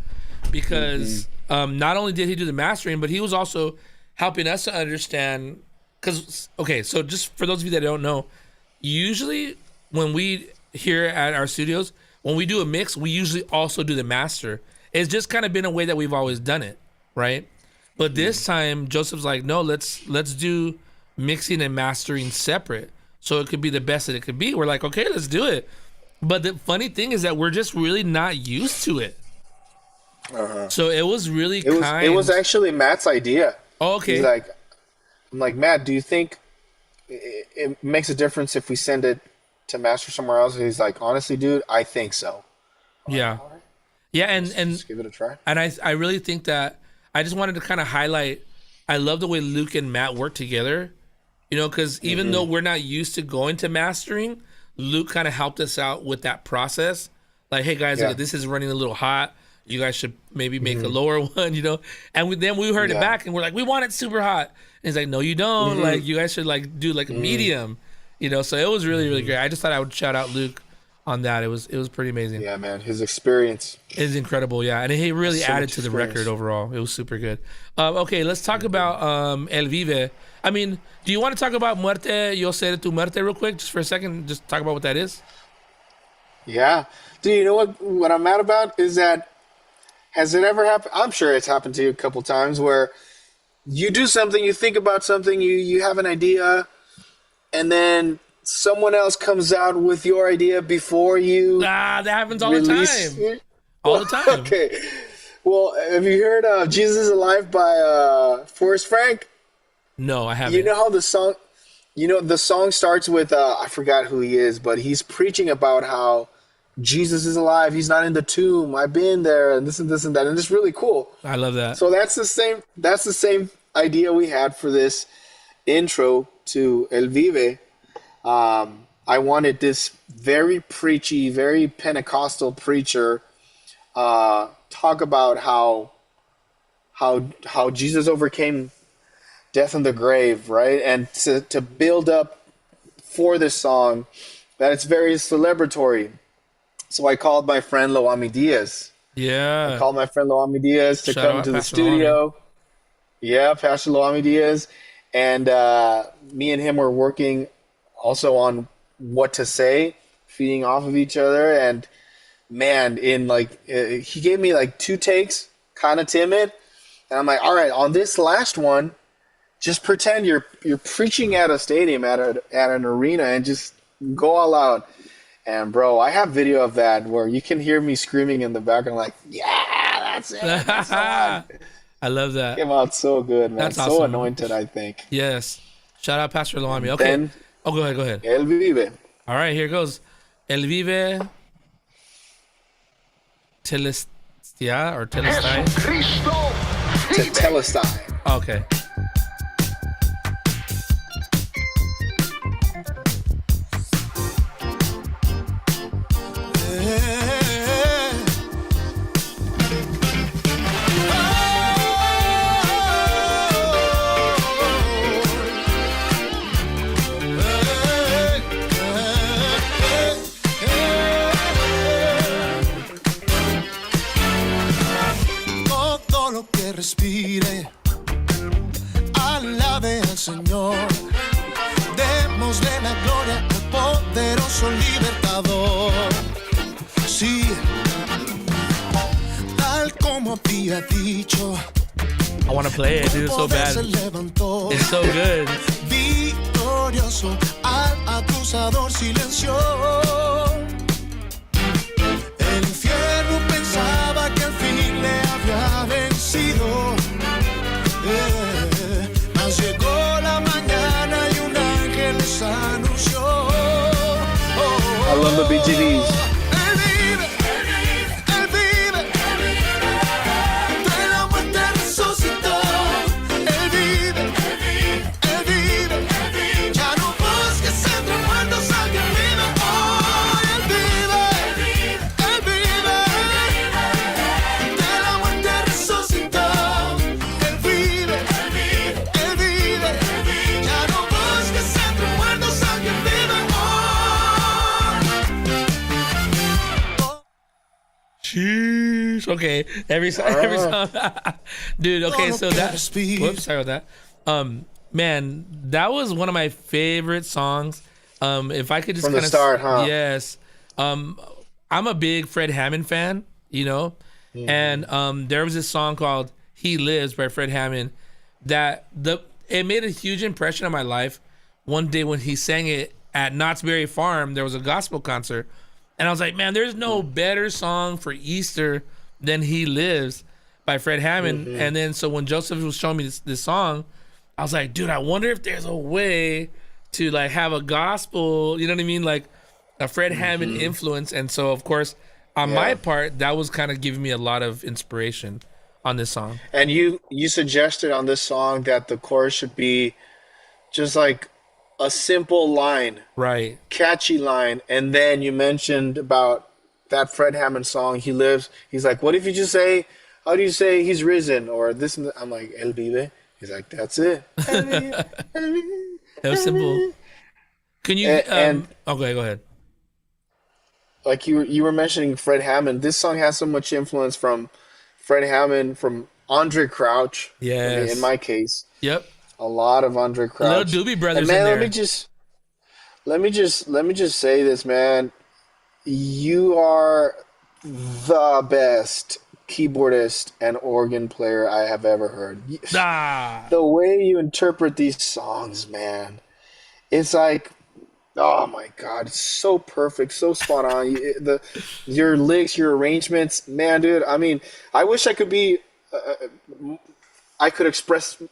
because not only did he do the mastering, but he was also helping us to understand. Because so just for those of you that don't know, usually when we here at our studios, when we do a mix, we usually also do the master. It's just kind of been a way that we've always done it, right? But this time, Joseph's like, no, let's do mixing and mastering separate, so it could be the best that it could be. We're like, okay, let's do it. But the funny thing is that we're just really not used to it. So it was really It was actually Matt's idea. Oh, okay. He's like, I'm like, Matt, do you think it makes a difference if we send it to master somewhere else? And he's like, honestly, dude, I think so. Yeah. Yeah, and Just give it a try. And I really think that I just wanted to kind of highlight, I love the way Luke and Matt work together, because even though we're not used to going to mastering, Luke kind of helped us out with that process. Like, hey guys, this is running a little hot. You guys should maybe make a lower one, And then we heard it back and we're like, we want it super hot. And he's like, no, you don't. Like, you guys should like do like a medium, So it was really, really great. I just thought I would shout out Luke on that. It was pretty amazing. Yeah, man, his experience is incredible. Yeah, and he really added to the record overall. It was super good. Okay, let's talk about El Vive. I mean, do you want to talk about Muerte, Yo Seré Tu Muerte real quick, just for a second? Just talk about what that is. Yeah, dude. You know what I'm mad about is that, has it ever happened? I'm sure it's happened to you a couple times where you do something, you think about something, you have an idea, and then someone else comes out with your idea before you. That happens all the time. All the time. Okay. Well, have you heard of Jesus is Alive by Forrest Frank? No, I haven't. You know how the song starts with, I forgot who he is, but he's preaching about how Jesus is alive. He's not in the tomb. I've been there, and this and this and that, and it's really cool. I love that. So that's the same idea we had for this intro to El Vive. I wanted this very preachy, very Pentecostal preacher talk about how Jesus overcame death in the grave, right? And to build up for this song that it's very celebratory. So I called my friend Loami Diaz. Yeah. I called my friend Loami Diaz to come to the studio. Yeah, Pastor Loami Diaz. And me and him were working also on what to say, feeding off of each other. And man, he gave me like 2 takes, kind of timid. And I'm like, all right, on this last one, just pretend you're preaching at a stadium, at an arena, and just go all out. And bro, I have video of that where you can hear me screaming in the background, like, "Yeah, that's it." That's I love that. Came out so good, man. That's so awesome. anointed, I think. Yes. Shout out Pastor Loami. Okay. Then, go ahead. El Vive. All right, here goes. El Vive Telestia or Telestai. Telestai. Okay. Todo lo que respire, alabe al Señor. Démosle la gloria al poderoso libertador. Sí, tal como había dicho. I want to play it, dude. It's so bad. It's so good. Victorioso al acusador silenció. El infierno pensaba que al fin le había love the BGVs. Él vive, Él vive, de la muerte resucitó. Él vive, Él vive, ya no busques entre muertos a quien vive hoy. Él vive, de la muerte resucitó. Él vive, ya no busques entre muertos a quien vive hoy. Sheesh. Okay, every song, dude. Okay, so that. Whoops, sorry about that. Man, that was one of my favorite songs. If I could just From the kind of start, huh? Yes. I'm a big Fred Hammond fan, you know, and there was this song called "He Lives" by Fred Hammond that it made a huge impression on my life. One day when he sang it at Knott's Berry Farm, there was a gospel concert. And I was like, man, there's no better song for Easter than "He Lives" by Fred Hammond. And then so when Joseph was showing me this song, I was like, dude, I wonder if there's a way to like have a gospel, you know what I mean? Like a Fred Hammond influence. And so of course, on my part, that was kind of giving me a lot of inspiration on this song. And you suggested on this song that the chorus should be just like a simple line, Right. catchy line, and then you mentioned about that Fred Hammond song, "He Lives." He's like, what if you just say, how do you say he's risen? Or this and that. I'm like, "El vive." He's like, that's it. El vive, el vive, That was el simple. vive. Can you, And- okay, go ahead. Like you were mentioning Fred Hammond. This song has so much influence from Fred Hammond, from Andre Crouch. Yes. In my case, Yep. a lot of Andre Crouch. Little Doobie Brothers And man, in there. let me just say this, man. You are the best keyboardist and organ player I have ever heard. Ah. The way you interpret these songs, man, it's like, oh my God, it's so perfect, so spot on. Your licks, your arrangements, man, dude. I mean, I wish I could be, I could express it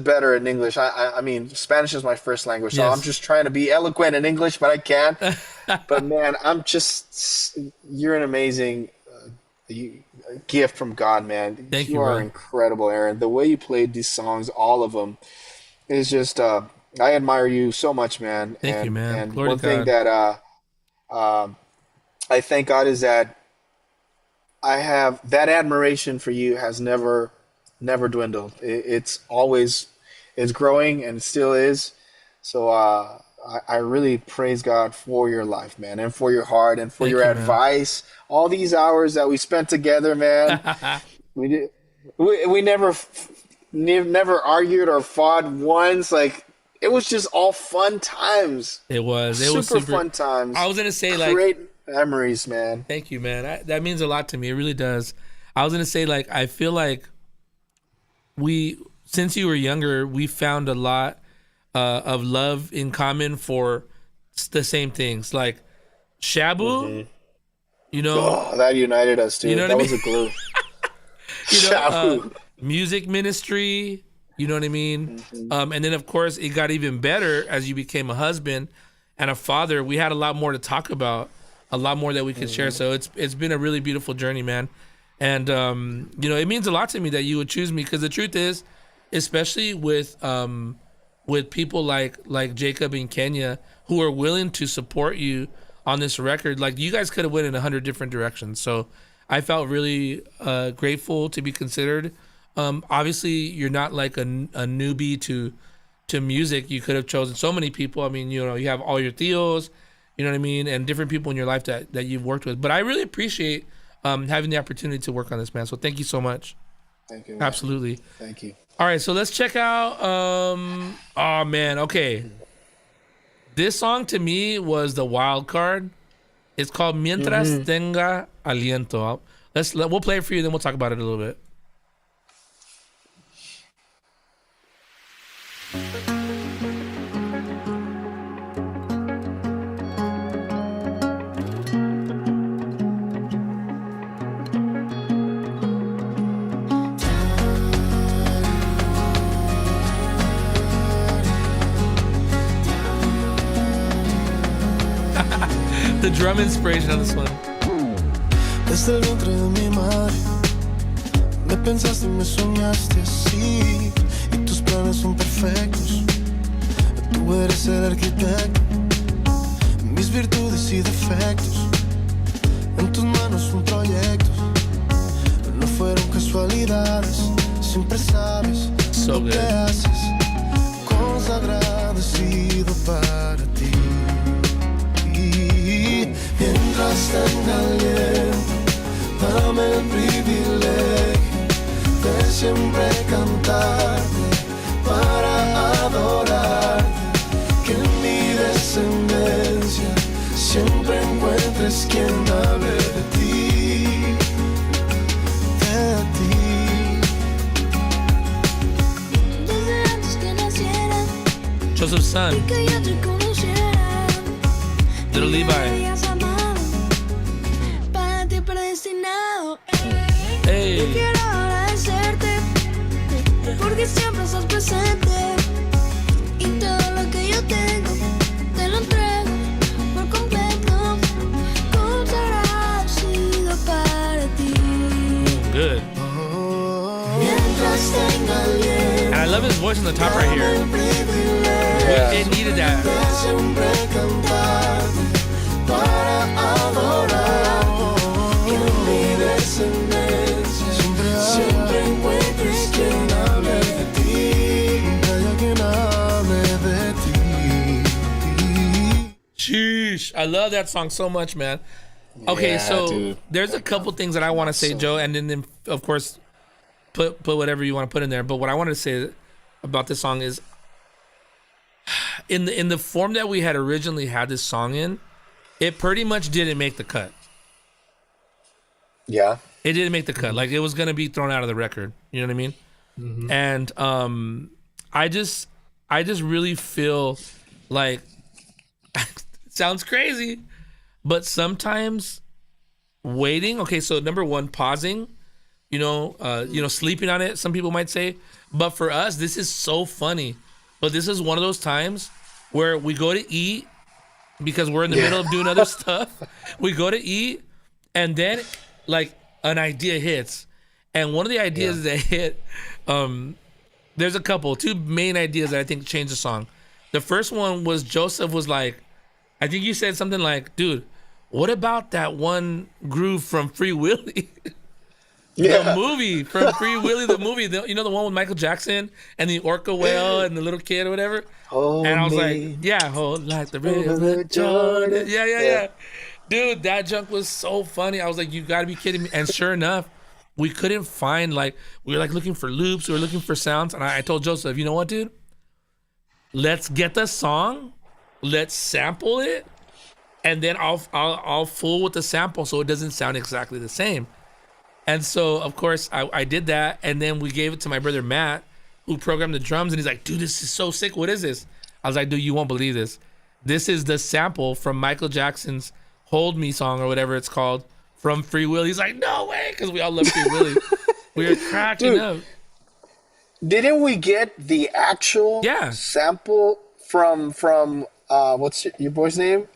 better in English. I mean, Spanish is my first language, so Yes. I'm just trying to be eloquent in English, but I can't. But man, you're an amazing gift from God, man. Thank you you, are bro. incredible, Aaron. The way you played these songs, all of them, is just. I admire you so much, man. Thank you, man. And Glory one to thing God. that I thank God is that I have that admiration for you has never dwindled. It's always growing and it still is. So I really praise God for your life, man, and for your heart and for Thank your you, man. advice. All these hours that we spent together, man. we never argued or fought once. Like it was just all fun times. It was Super fun times. I was gonna say like, Great memories, man. thank you, man. That means a lot to me. It really does. I was gonna say like, I feel like since you were younger, we found a lot of love in common for the same things, like Shabu. You know, Oh, that united us, dude. You know what that I was a glue. you know, Shabu. music ministry. You know what I mean? And then of course it got even better as you became a husband and a father. We had a lot more to talk about, a lot more that we could share. So it's been a really beautiful journey, man. And you know, it means a lot to me that you would choose me, because the truth is, especially with people like Jacob in Kenya who are willing to support you on this record, like you guys could have went in 100 different directions. So I felt really grateful to be considered. Obviously, you're not like a newbie to music. You could have chosen so many people. I mean, you know, you have all your tios, you know what I mean, and different people in your life that you've worked with. But I really appreciate having the opportunity to work on this, man. So thank you so much. Thank you, man. Absolutely. Thank you. All right, so let's check out. Oh man, okay. This song to me was the wild card. It's called "Mientras Tenga Aliento." We'll play it for you, then we'll talk about it a little bit. drum inspiration on this one. Desde el vientre de mi madre me pensaste y me soñaste así, y tus planes son perfectos. Tú eres el arquitecto, mis virtudes y defectos. En tus manos un proyecto, no fueron casualidades. Siempre sabes So lo que good. haces, consagradecido para ti. Mientras tenga aliento, dame el privilegio de siempre cantarte, para adorarte, que en mi descendencia siempre encuentres quien hable de ti, de ti. Desde antes que naciera, Joseph's son, que yo te conociera. little Me Levi. habías amado, para ti predestinado. Yo Hey, quiero agradecerte, porque siempre estás presente. Y todo lo que yo tengo, te lo entrego por completo. Consagrado para ti. good. Mientras tenga aliento, And I love his voice on the top right dame here. el privilegio It needed that. de siempre cantarte, para adorar, que en mi descendencia siempre encuentres quien hable de ti, haya quien hable de ti. Sheesh. I love that song so much, man. Okay, Yeah, so dude. there's a couple things that I want to say, Joe, and then of course put whatever you want to put in there. But what I wanted to say about this song is in the form that we had originally had this song in, it pretty much didn't make the cut. Yeah. It didn't make the cut. Like it was gonna be thrown out of the record. You know what I mean? And I just really feel like it sounds crazy, but sometimes waiting. Okay, so number one, pausing. Sleeping on it. Some people might say, but for us, this is so funny. But this is one of those times where we go to eat because we're in the middle of doing other stuff. We go to eat, and then like an idea hits, and one of the ideas that hit, there's a couple, two main ideas that I think changed the song. The first one was Joseph was like, I think you said something like, "Dude, what about that one groove from Free Willy?" The movie from Free Willy, the movie, the one with Michael Jackson and the orca whale and the little kid or whatever. Hold And I was me. like, yeah, hold like the river Jordan. Yeah. Dude, that junk was so funny. I was like, you gotta be kidding me. And sure enough, we couldn't find, like, we were like looking for loops, we were looking for sounds. And I told Joseph, you know what, dude? Let's get the song, let's sample it, and then I'll fool with the sample so it doesn't sound exactly the same. And so, of course, I did that, and then we gave it to my brother Matt, who programmed the drums, and he's like, dude, this is so sick. What is this? I was like, dude, you won't believe this. This is the sample from Michael Jackson's Hold Me song, or whatever it's called, from Free Willy. He's like, no way, because we all love Free Willy. We were cracking Dude. up. Didn't we get the actual Yeah. sample from what's your boy's name?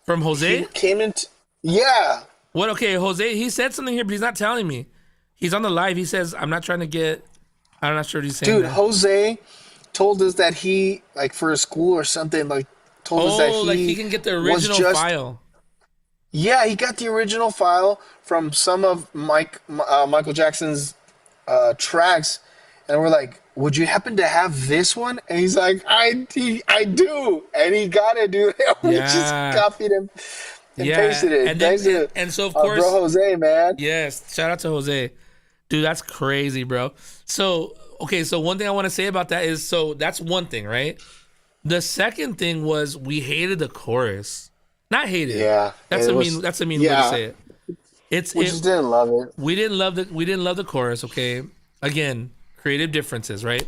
From Jose? He came into yeah. What? Okay, Jose, he said something here, but he's not telling me. He's on the live. He says, I'm not trying to get, I'm not sure what he's saying. Dude, there. Jose told us that he, like, for a school or something, like, told us that Oh, like he can get the was original just- file. Yeah, he got the original file from some of Michael Jackson's tracks, and we're like, "Would you happen to have this one?" And he's like, "I do," and he got it, dude. We Yeah. just copied him and Yeah, pasted it. and then- Thanks to and so, of our course- bro Jose, man. Yes, shout out to Jose. Dude, that's crazy, bro. So, okay, so one thing I want to say about that is, so that's one thing, right? The second thing was we hated the chorus. Not hated. Yeah, That's it a was- mean way to yeah. say it. We just didn't love it. We didn't love the chorus, okay? Again, creative differences, right?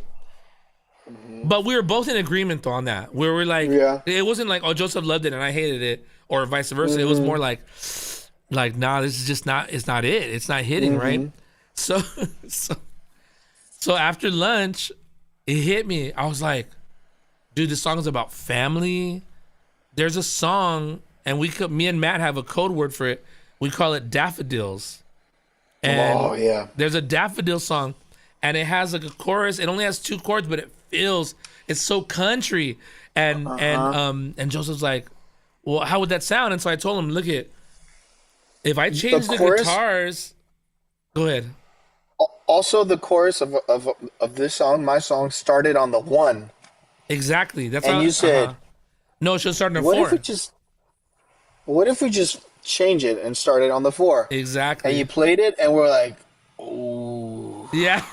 But we were both in agreement though on that. Where we're like, Yeah. it wasn't like, oh, Joseph loved it and I hated it, or vice versa. It was more like, nah, this is just not. It's not it. It's not hitting, right? So, so after lunch, it hit me. I was like, dude, this song is about family. There's a song and me and Matt have a code word for it. We call it daffodils. And Oh yeah. there's a daffodil song, and it has like a chorus. It only has 2 chords, but it's so country. And Joseph's like, well, how would that sound? And so I told him, look if I change the chorus? guitars, go ahead. Also, the chorus of this song, my song, started on the 1. Exactly. That's And how you said, no, it should start on what 4. what if we just change it and start it on the 4? Exactly. And you played it, and we're like, ooh. Yeah.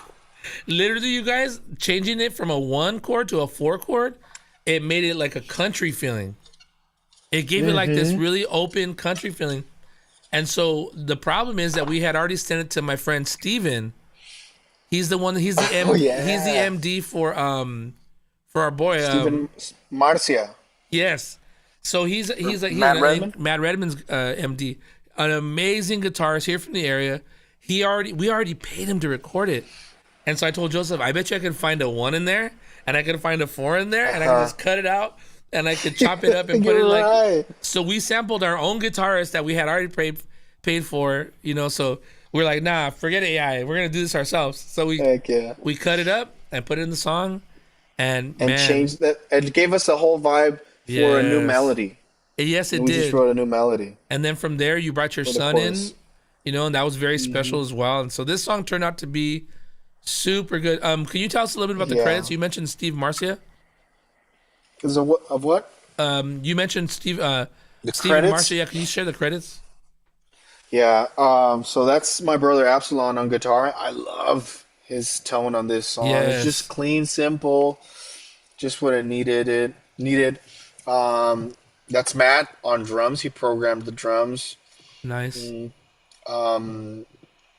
Literally, you guys, changing it from a 1 chord to a 4 chord, it made it like a country feeling. It gave it like this really open country feeling. And so the problem is that we had already sent it to my friend Steven. He's the MD for our boy Steven Marcia. Yes. So he's Matt Redman? Matt Redman's MD, an amazing guitarist here from the area. We already paid him to record it. And so I told Joseph, I bet you I can find a 1 in there, and I can find a 4 in there, and I can just cut it out, and I could chop it up and put it like. Right. So we sampled our own guitarist that we had already paid for, So we're like, nah, forget it. Yeah, we're gonna do this ourselves. So we cut it up and put it in the song, and man, changed that. It gave us a whole vibe for a new melody. Yes, it We did. just wrote a new melody. And then from there, you brought your son in, and that was very special as well. And so this song turned out to be super good. Can you tell us a little bit about the credits? You mentioned Steve Marcia. Because of what? You mentioned Steve Steve credits? Marcia. Yeah, can you share the credits? Yeah. So that's my brother Absalon on guitar. I love his tone on this song. Yes. It's just clean, simple, just what it needed. That's Matt on drums. He programmed the drums. Nice. And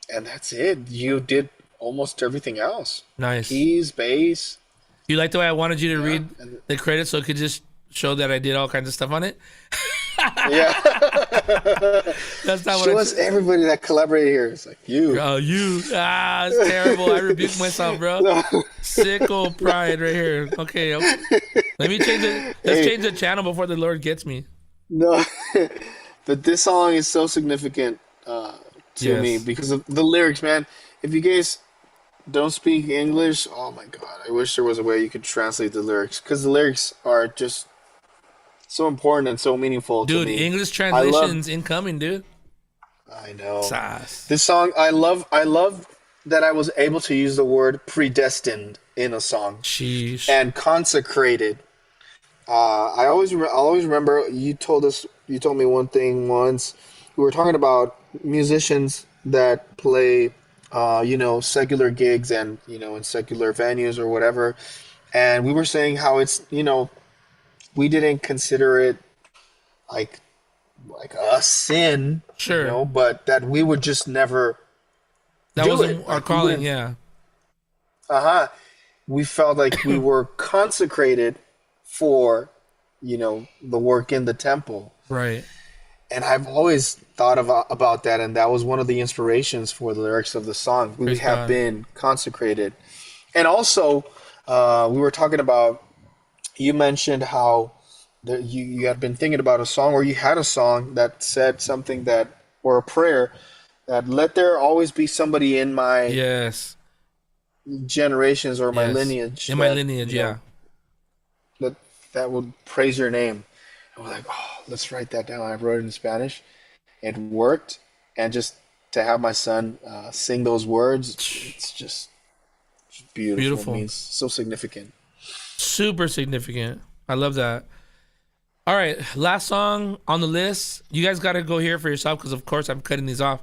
that's it. You did almost everything else. Nice. Keys, bass. You like the way I wanted you to read the credits so it could just show that I did all kinds of stuff on it? Yeah. That's not Show what us everybody that collaborated here. It's like you. Oh, you. It's terrible. I rebuke myself, bro. Sicko pride right here. Okay. Let me change it. Let's change the channel before the Lord gets me. No. But this song is so significant to me because of the lyrics, man. If you guys don't speak English, oh my God, I wish there was a way you could translate the lyrics, because the lyrics are just so important and so meaningful to me. Dude, English translations incoming, dude. I know. Sass. This song, I love that I was able to use the word predestined in a song. Sheesh. And consecrated. I always remember you told me one thing once. We were talking about musicians that play secular gigs and in secular venues or whatever, and we were saying how it's we didn't consider it like a sin, Sure, but that we would just never that do wasn't it. our calling. Yeah. We felt like we were consecrated for the work in the temple. Right. And I've always thought about that, and that was one of the inspirations for the lyrics of the song. We Praise have God. been consecrated. And also, we were talking about, you mentioned how you had been thinking about a song, or you had a song that said something or a prayer, that let there always be somebody in my generations or my lineage. In my lineage, that would praise your name. And we're like, oh, let's write that down. I wrote it in Spanish. It worked. And just to have my son sing those words, it's just beautiful. It means so significant. Super significant. I love that. All right, last song on the list. You guys got to go hear it for yourself, because of course I'm cutting these off.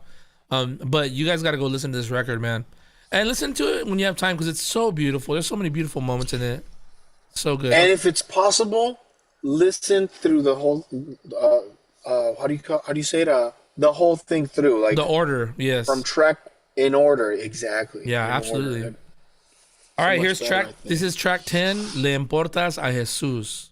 But you guys got to go listen to this record, man. And listen to it when you have time, because it's so beautiful. There's so many beautiful moments in it. So good. And if it's possible, listen through the whole. How do you say it? The whole thing through, like the order. Yes. From track in order, exactly. Yeah, in absolutely. Order. All right, much here's better, track. I think. This is track 10. Le importas a Jesús.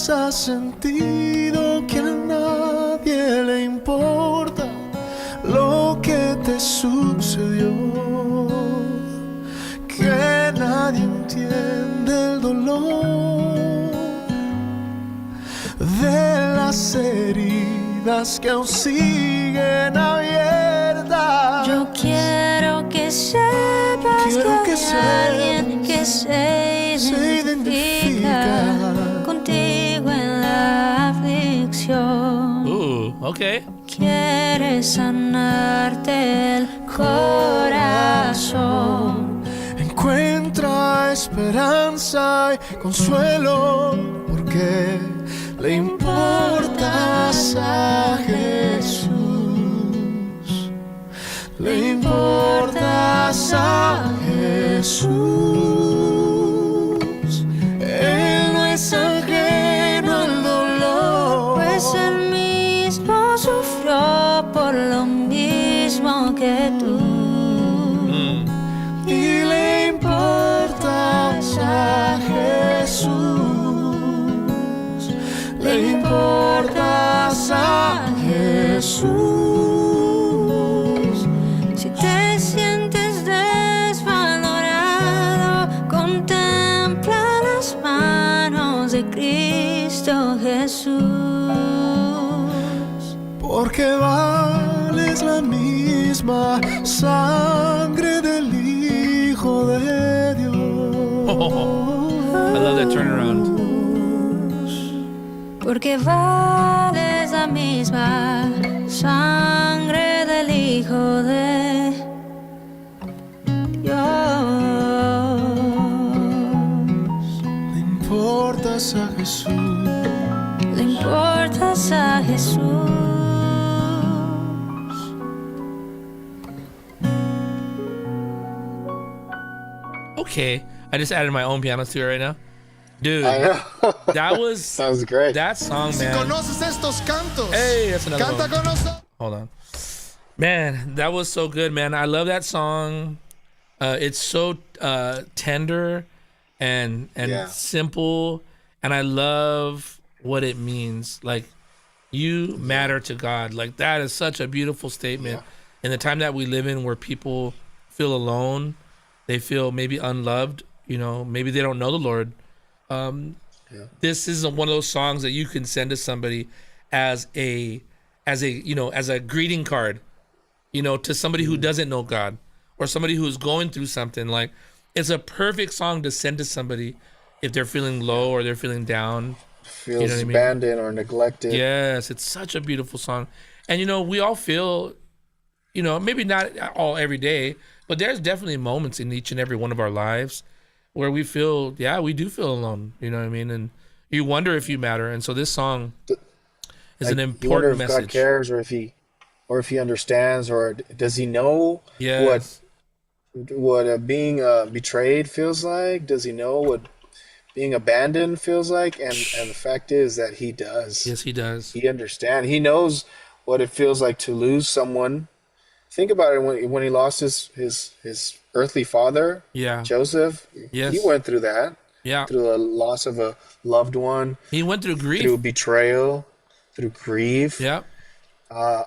vez has sentido que a nadie le importa lo que te sucedió, que nadie entiende el dolor de las heridas que aún siguen abiertas. Yo quiero que sepas Quiero que que hay alguien que se identifica contigo en la aflicción. Okay. Quiere sanarte el corazón. Encuentra esperanza y consuelo, porque le importas a Jesús. Le importas a Jesús. Él no es ajeno al dolor, Pues él mismo sufrió por lo mismo que tú. y le importas a Jesús. Le importas a Jesús. Si te sientes desvalorado, contempla las manos de Cristo Jesús. Porque vales la misma sangre del Hijo de Dios. I love that turnaround. Porque vales la misma sangre del Hijo de Dios. Le importas a Jesús. Le importas a Jesús. Okay. I just added my own piano to it right now. Dude, I know. that was Sounds great. that song, man. ¿Conoces estos cantos? Hey, that's another Canta one. con nosotros. Hold on. Man, that was so good, man. I love that song. It's so tender and Yeah. simple, and I love what it means. Like, you matter to God. Like, that is such a beautiful statement. In the time that we live in, where people feel alone, they feel maybe unloved. You know, maybe they don't know the Lord. This is one of those songs that you can send to somebody as a greeting card, to somebody who doesn't know God or somebody who's going through something. Like, it's a perfect song to send to somebody if they're feeling low or they're feeling down. Feels You know what I mean? abandoned or neglected. Yes, it's such a beautiful song. And we all feel, maybe not all every day, but there's definitely moments in each and every one of our lives where we feel, we do feel alone. You know what I mean? And you wonder if you matter. And so this song is an You wonder important if message. God cares, or if he understands, or does he know Yes. what being betrayed feels like? Does he know what being abandoned feels like? And the fact is that he does. Yes, he does. He understands. He knows what it feels like to lose someone. Think about it, when he lost his earthly father, Yeah. Joseph. Yes. He went through that, Yeah. through the loss of a loved one, He went through grief. through betrayal, through grief. Yeah.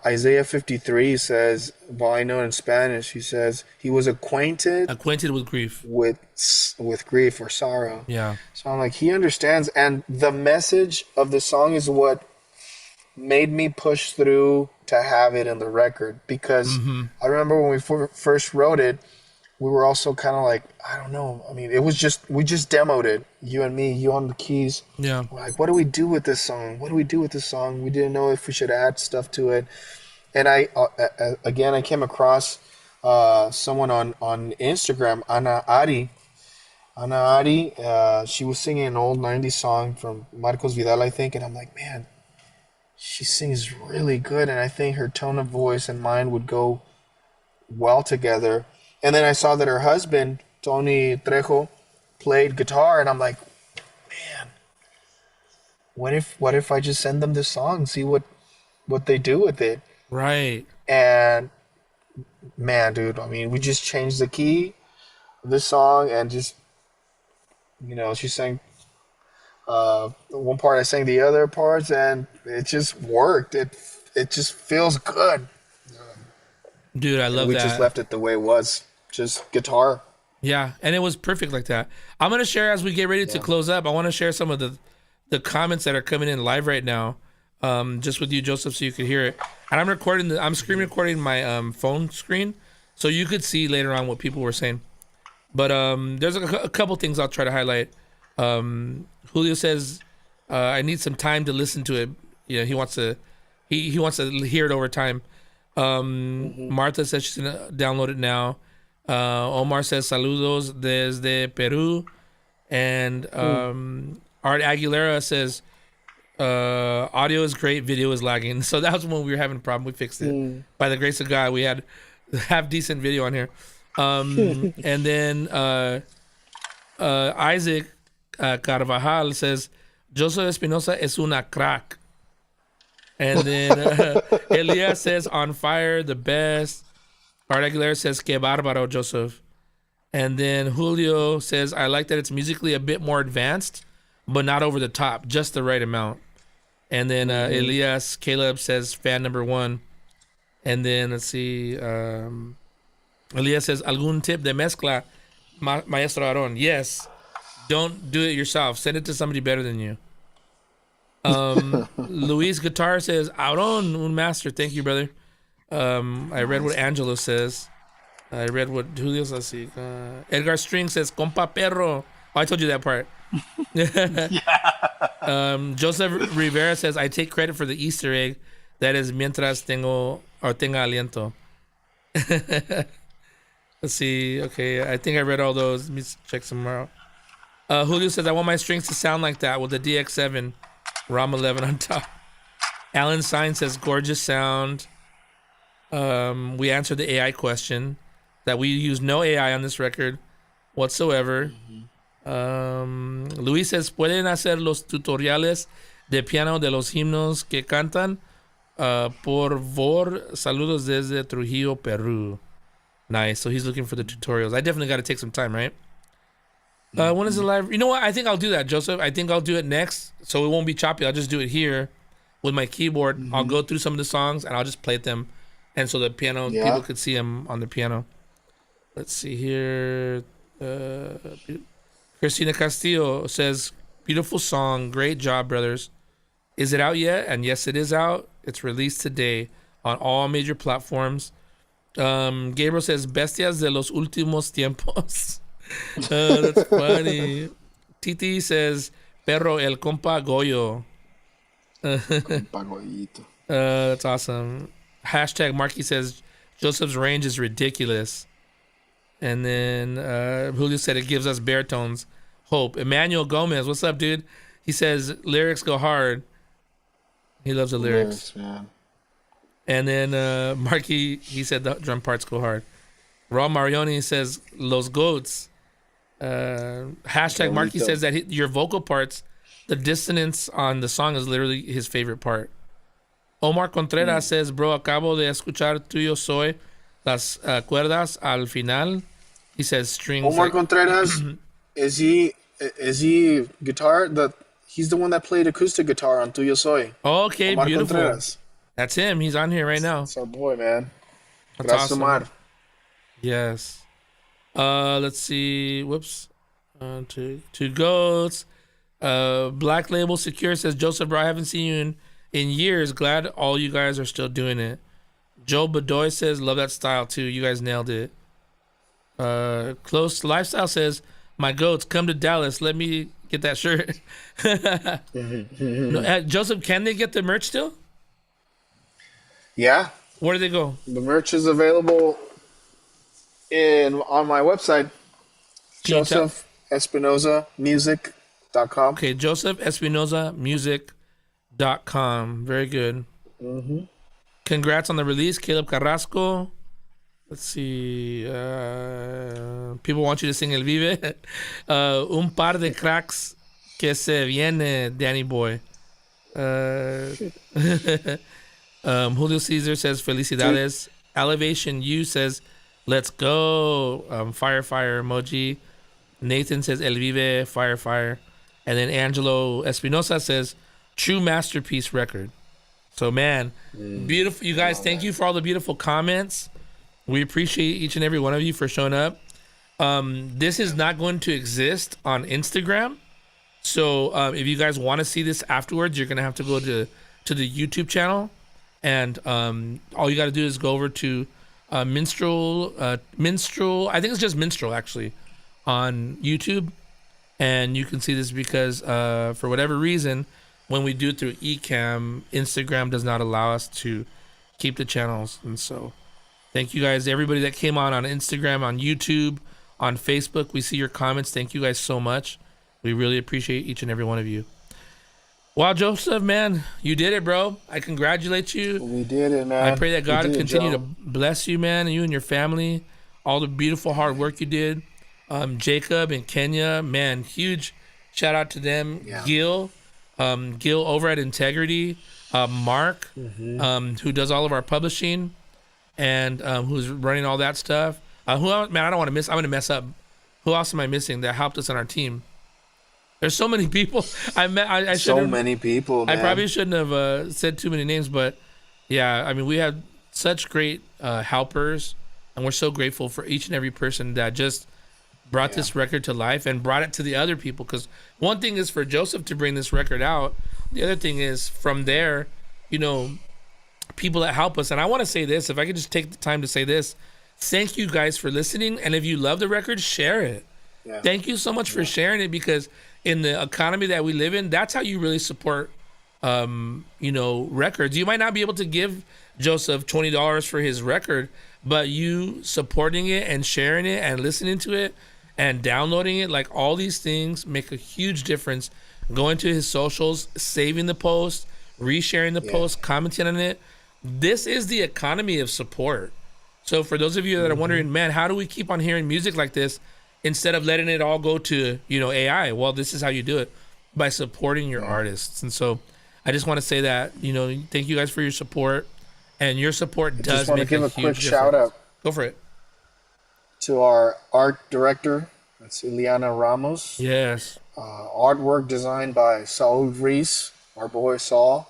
Isaiah 53 says, well, I know in Spanish, he says, he was acquainted Acquainted with grief. with grief or sorrow. Yeah. So I'm like, he understands. And the message of the song is what made me push through to have it in the record. Because I remember when we first wrote it, we were also kind of like, I don't know. I mean, we just demoed it. You and me, you on the keys. Yeah. We're like, what do we do with this song? What do we do with this song? We didn't know if we should add stuff to it. And I came across someone on Instagram, Ana Ari. She was singing an old 90s song from Marcos Vidal, I think. And I'm like, man, she sings really good. And I think her tone of voice and mine would go well together. And then I saw that her husband, Tony Trejo, played guitar, and I'm like, man, what if I just send them this song and see what they do with it? Right. And man, dude, I mean, we just changed the key of this song, and just, she sang One part I sang the other parts, and it just worked. It just feels good. Dude, I And love we just that. left it the way it was, just guitar. Yeah, and it was perfect like that. I'm gonna share as we get ready to Yeah. close up. I want to share some of the comments that are coming in live right now, just with you, Joseph, so you could hear it. And I'm screen recording my phone screen, so you could see later on what people were saying. But there's a couple things I'll try to highlight. Julio says, "I need some time to listen to it. You know, he wants to hear it over time." Martha says she's gonna download it now. Omar says saludos desde Peru, and Art Aguilera says audio is great, video is lagging. So that was when we were having a problem. We fixed it by the grace of God. We had half decent video on here. And then Isaac Carvajal says Joseph Espinoza es una crack. And then Elias says on fire, the best. Art Aguilera says que bárbaro, Joseph. And then Julio says I like that it's musically a bit more advanced, but not over the top, just the right amount. And then Elias Caleb says fan number 1. And then let's see, Elias says algún tip de mezcla, Maestro Aaron. Yes, don't do it yourself. Send it to somebody better than you. Luis Guitar says Aaron, un master. Thank you, brother. I read what Angelo says. I read what Julio's. Let's see. Edgar String says compa perro. Oh, I told you that part. Joseph Rivera says I take credit for the Easter egg. That is mientras tengo or tenga aliento. Let's see. Okay, I think I read all those. Let me check some more out. Julio says I want my strings to sound like that with the DX7 ROM 11 on top. Alan Stein says gorgeous sound. We answered the AI question that we use no AI on this record whatsoever. Luis says pueden hacer los tutoriales de piano de los himnos que cantan. Por favor, saludos desde Trujillo, Peru. Nice. So he's looking for the tutorials. I definitely got to take some time, right? When is the live? You know what? I think I'll do that, Joseph. I think I'll do it next, so it won't be choppy. I'll just do it here with my keyboard. I'll go through some of the songs and I'll just play them, and so the piano people could see them on the piano. Let's see here. Christina Castillo says, "Beautiful song, great job, brothers. Is it out yet?" And yes, it is out. It's released today on all major platforms. Gabriel says, "Bestias de los últimos tiempos." That's funny. Titi says, "Perro el compa Goyo." Pagoyito. That's awesome. Hashtag Marky says, "Joseph's range is ridiculous." And then Julio said it gives us baritones hope. Emmanuel Gomez, what's up, dude? He says lyrics go hard. He loves the lyrics. Man. And then Marky, he said the drum parts go hard. Raw Marioni says los goats. Hashtag Marky says that your vocal parts, the dissonance on the song is literally his favorite part. Omar Contreras says, bro, acabo de escuchar tuyo soy las cuerdas al final. He says strings. Omar Contreras, is he guitar? He's the one that played acoustic guitar on Tuyo Soy. Okay, Omar beautiful. Contreras. That's him. He's on here right now. That's our boy, man. That's Gracias, awesome. Omar. Yes. Let's see. Whoops. Two goats. Black Label Secure says, Joseph, bro, I haven't seen you in years. Glad all you guys are still doing it. Joe Bedoy says, love that style too. You guys nailed it. Close Lifestyle says, my goats, come to Dallas. Let me get that shirt. No, Joseph, can they get the merch still? Yeah, Where do they go? the merch is available on my website, Can you tell- josephespinozamusic.com. Okay, Joseph Espinoza Music.com. Very good. Congrats on the release, Caleb Carrasco. Let's see. People want you to sing El Vive. Un par de cracks que se viene, Danny Boy. Julio Caesar says, felicidades. Elevation U says, let's go. Fire emoji. Nathan says, El Vive, fire. And then Angelo Espinoza says, true masterpiece record. So, man, beautiful. You guys, thank you for all the beautiful comments. We appreciate each and every one of you for showing up. This is not going to exist on Instagram. So if you guys want to see this afterwards, you're going to have to go to the YouTube channel. And all you got to do is go over to Minstrel. I think it's just Minstrel, actually, on YouTube. And you can see this because for whatever reason, when we do it through Ecamm, Instagram does not allow us to keep the channels. And so thank you guys, everybody that came on Instagram, on YouTube, on Facebook. We see your comments. Thank you guys so much. We really appreciate each and every one of you. Wow, Joseph, man, you did it, bro. I congratulate you. We did it, man. I pray that God We did, continue Joe. to bless you, man, and you and your family. All the beautiful hard work you did. Jacob and Kenya, man, huge shout out to them. Yeah. Gil over at Integrity, Mark, who does all of our publishing, and who's running all that stuff. Who else, man? I don't want to miss. I'm gonna mess up. Who else am I missing that helped us on our team? There's so many people. I So many people, man. I probably shouldn't have said too many names, but yeah, I mean, we had such great helpers, and we're so grateful for each and every person that just brought this record to life and brought it to the other people. Because one thing is for Joseph to bring this record out. The other thing is from there, you know, people that help us. And I want to say this, if I could just take the time to say this, thank you guys for listening. And if you love the record, share it. Yeah. Thank you so much for sharing it, because in the economy that we live in, that's how you really support, you know, records. You might not be able to give Joseph $20 for his record, but you supporting it and sharing it and listening to it and downloading it, like all these things make a huge difference. Going to his socials, saving the post, resharing the post, commenting on it. This is the economy of support. So for those of you that are wondering, man, how do we keep on hearing music like this instead of letting it all go to, you know, AI? Well, this is how you do it, by supporting your artists. And so I just want to say that, you know, thank you guys for your support, and your support does just want to make give a a quick huge shout difference. out Go for it. to our art director. That's Ileana Ramos. Yes. Artwork designed by Saul Reese, our boy Saul.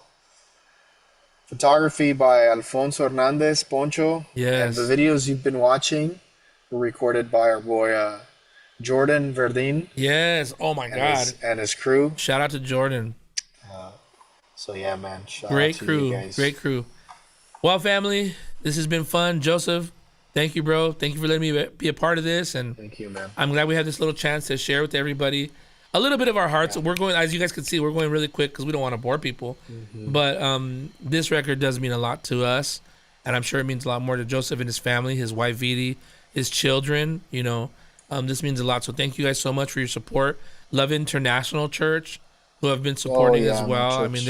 Photography by Alfonso Hernandez, Poncho. Yes. And the videos you've been watching were recorded by our boy Jordan Verdin Yes. Oh my God. and his crew. Shout out to Jordan. So yeah, man. Shout Great out to crew. you guys. Great crew. Well, family, this has been fun. Joseph, thank you, bro. Thank you for letting me be a part of this. And Thank you, man. I'm glad we had this little chance to share with everybody a little bit of our hearts. We're going, as you guys can see, we're going really quick because we don't want to bore people. But this record does mean a lot to us, and I'm sure it means a lot more to Joseph and his family, his wife Vidi, his children. You know, this means a lot. So thank you guys so much for your support. Love International Church, who have been supporting as man, well. I church. mean,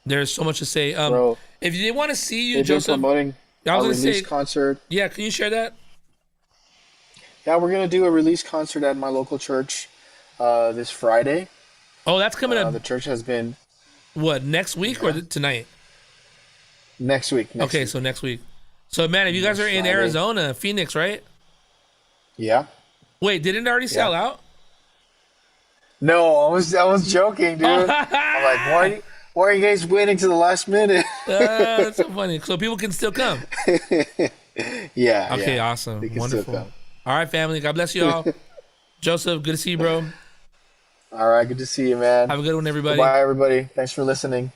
there's so much to say. Bro, If they want to see you, they've been Joseph, promoting I was our gonna release say, concert. yeah, can you share that? Yeah, we're gonna do a release concert at my local church this Friday. Oh, that's coming up. The church has been What, next week or tonight? next week. Okay, so next week. So, man, if you guys are in Friday. Arizona, Phoenix, right? Yeah. Wait, didn't it already sell out? No, I was joking, dude. I'm like, why are you guys waiting to the last minute? That's so funny. So people can still come. Yeah. Okay, yeah. awesome. They can Wonderful. still come. All right, family. God bless you all. Joseph, good to see you, bro. All right, good to see you, man. Have a good one, everybody. Bye, everybody. Thanks for listening.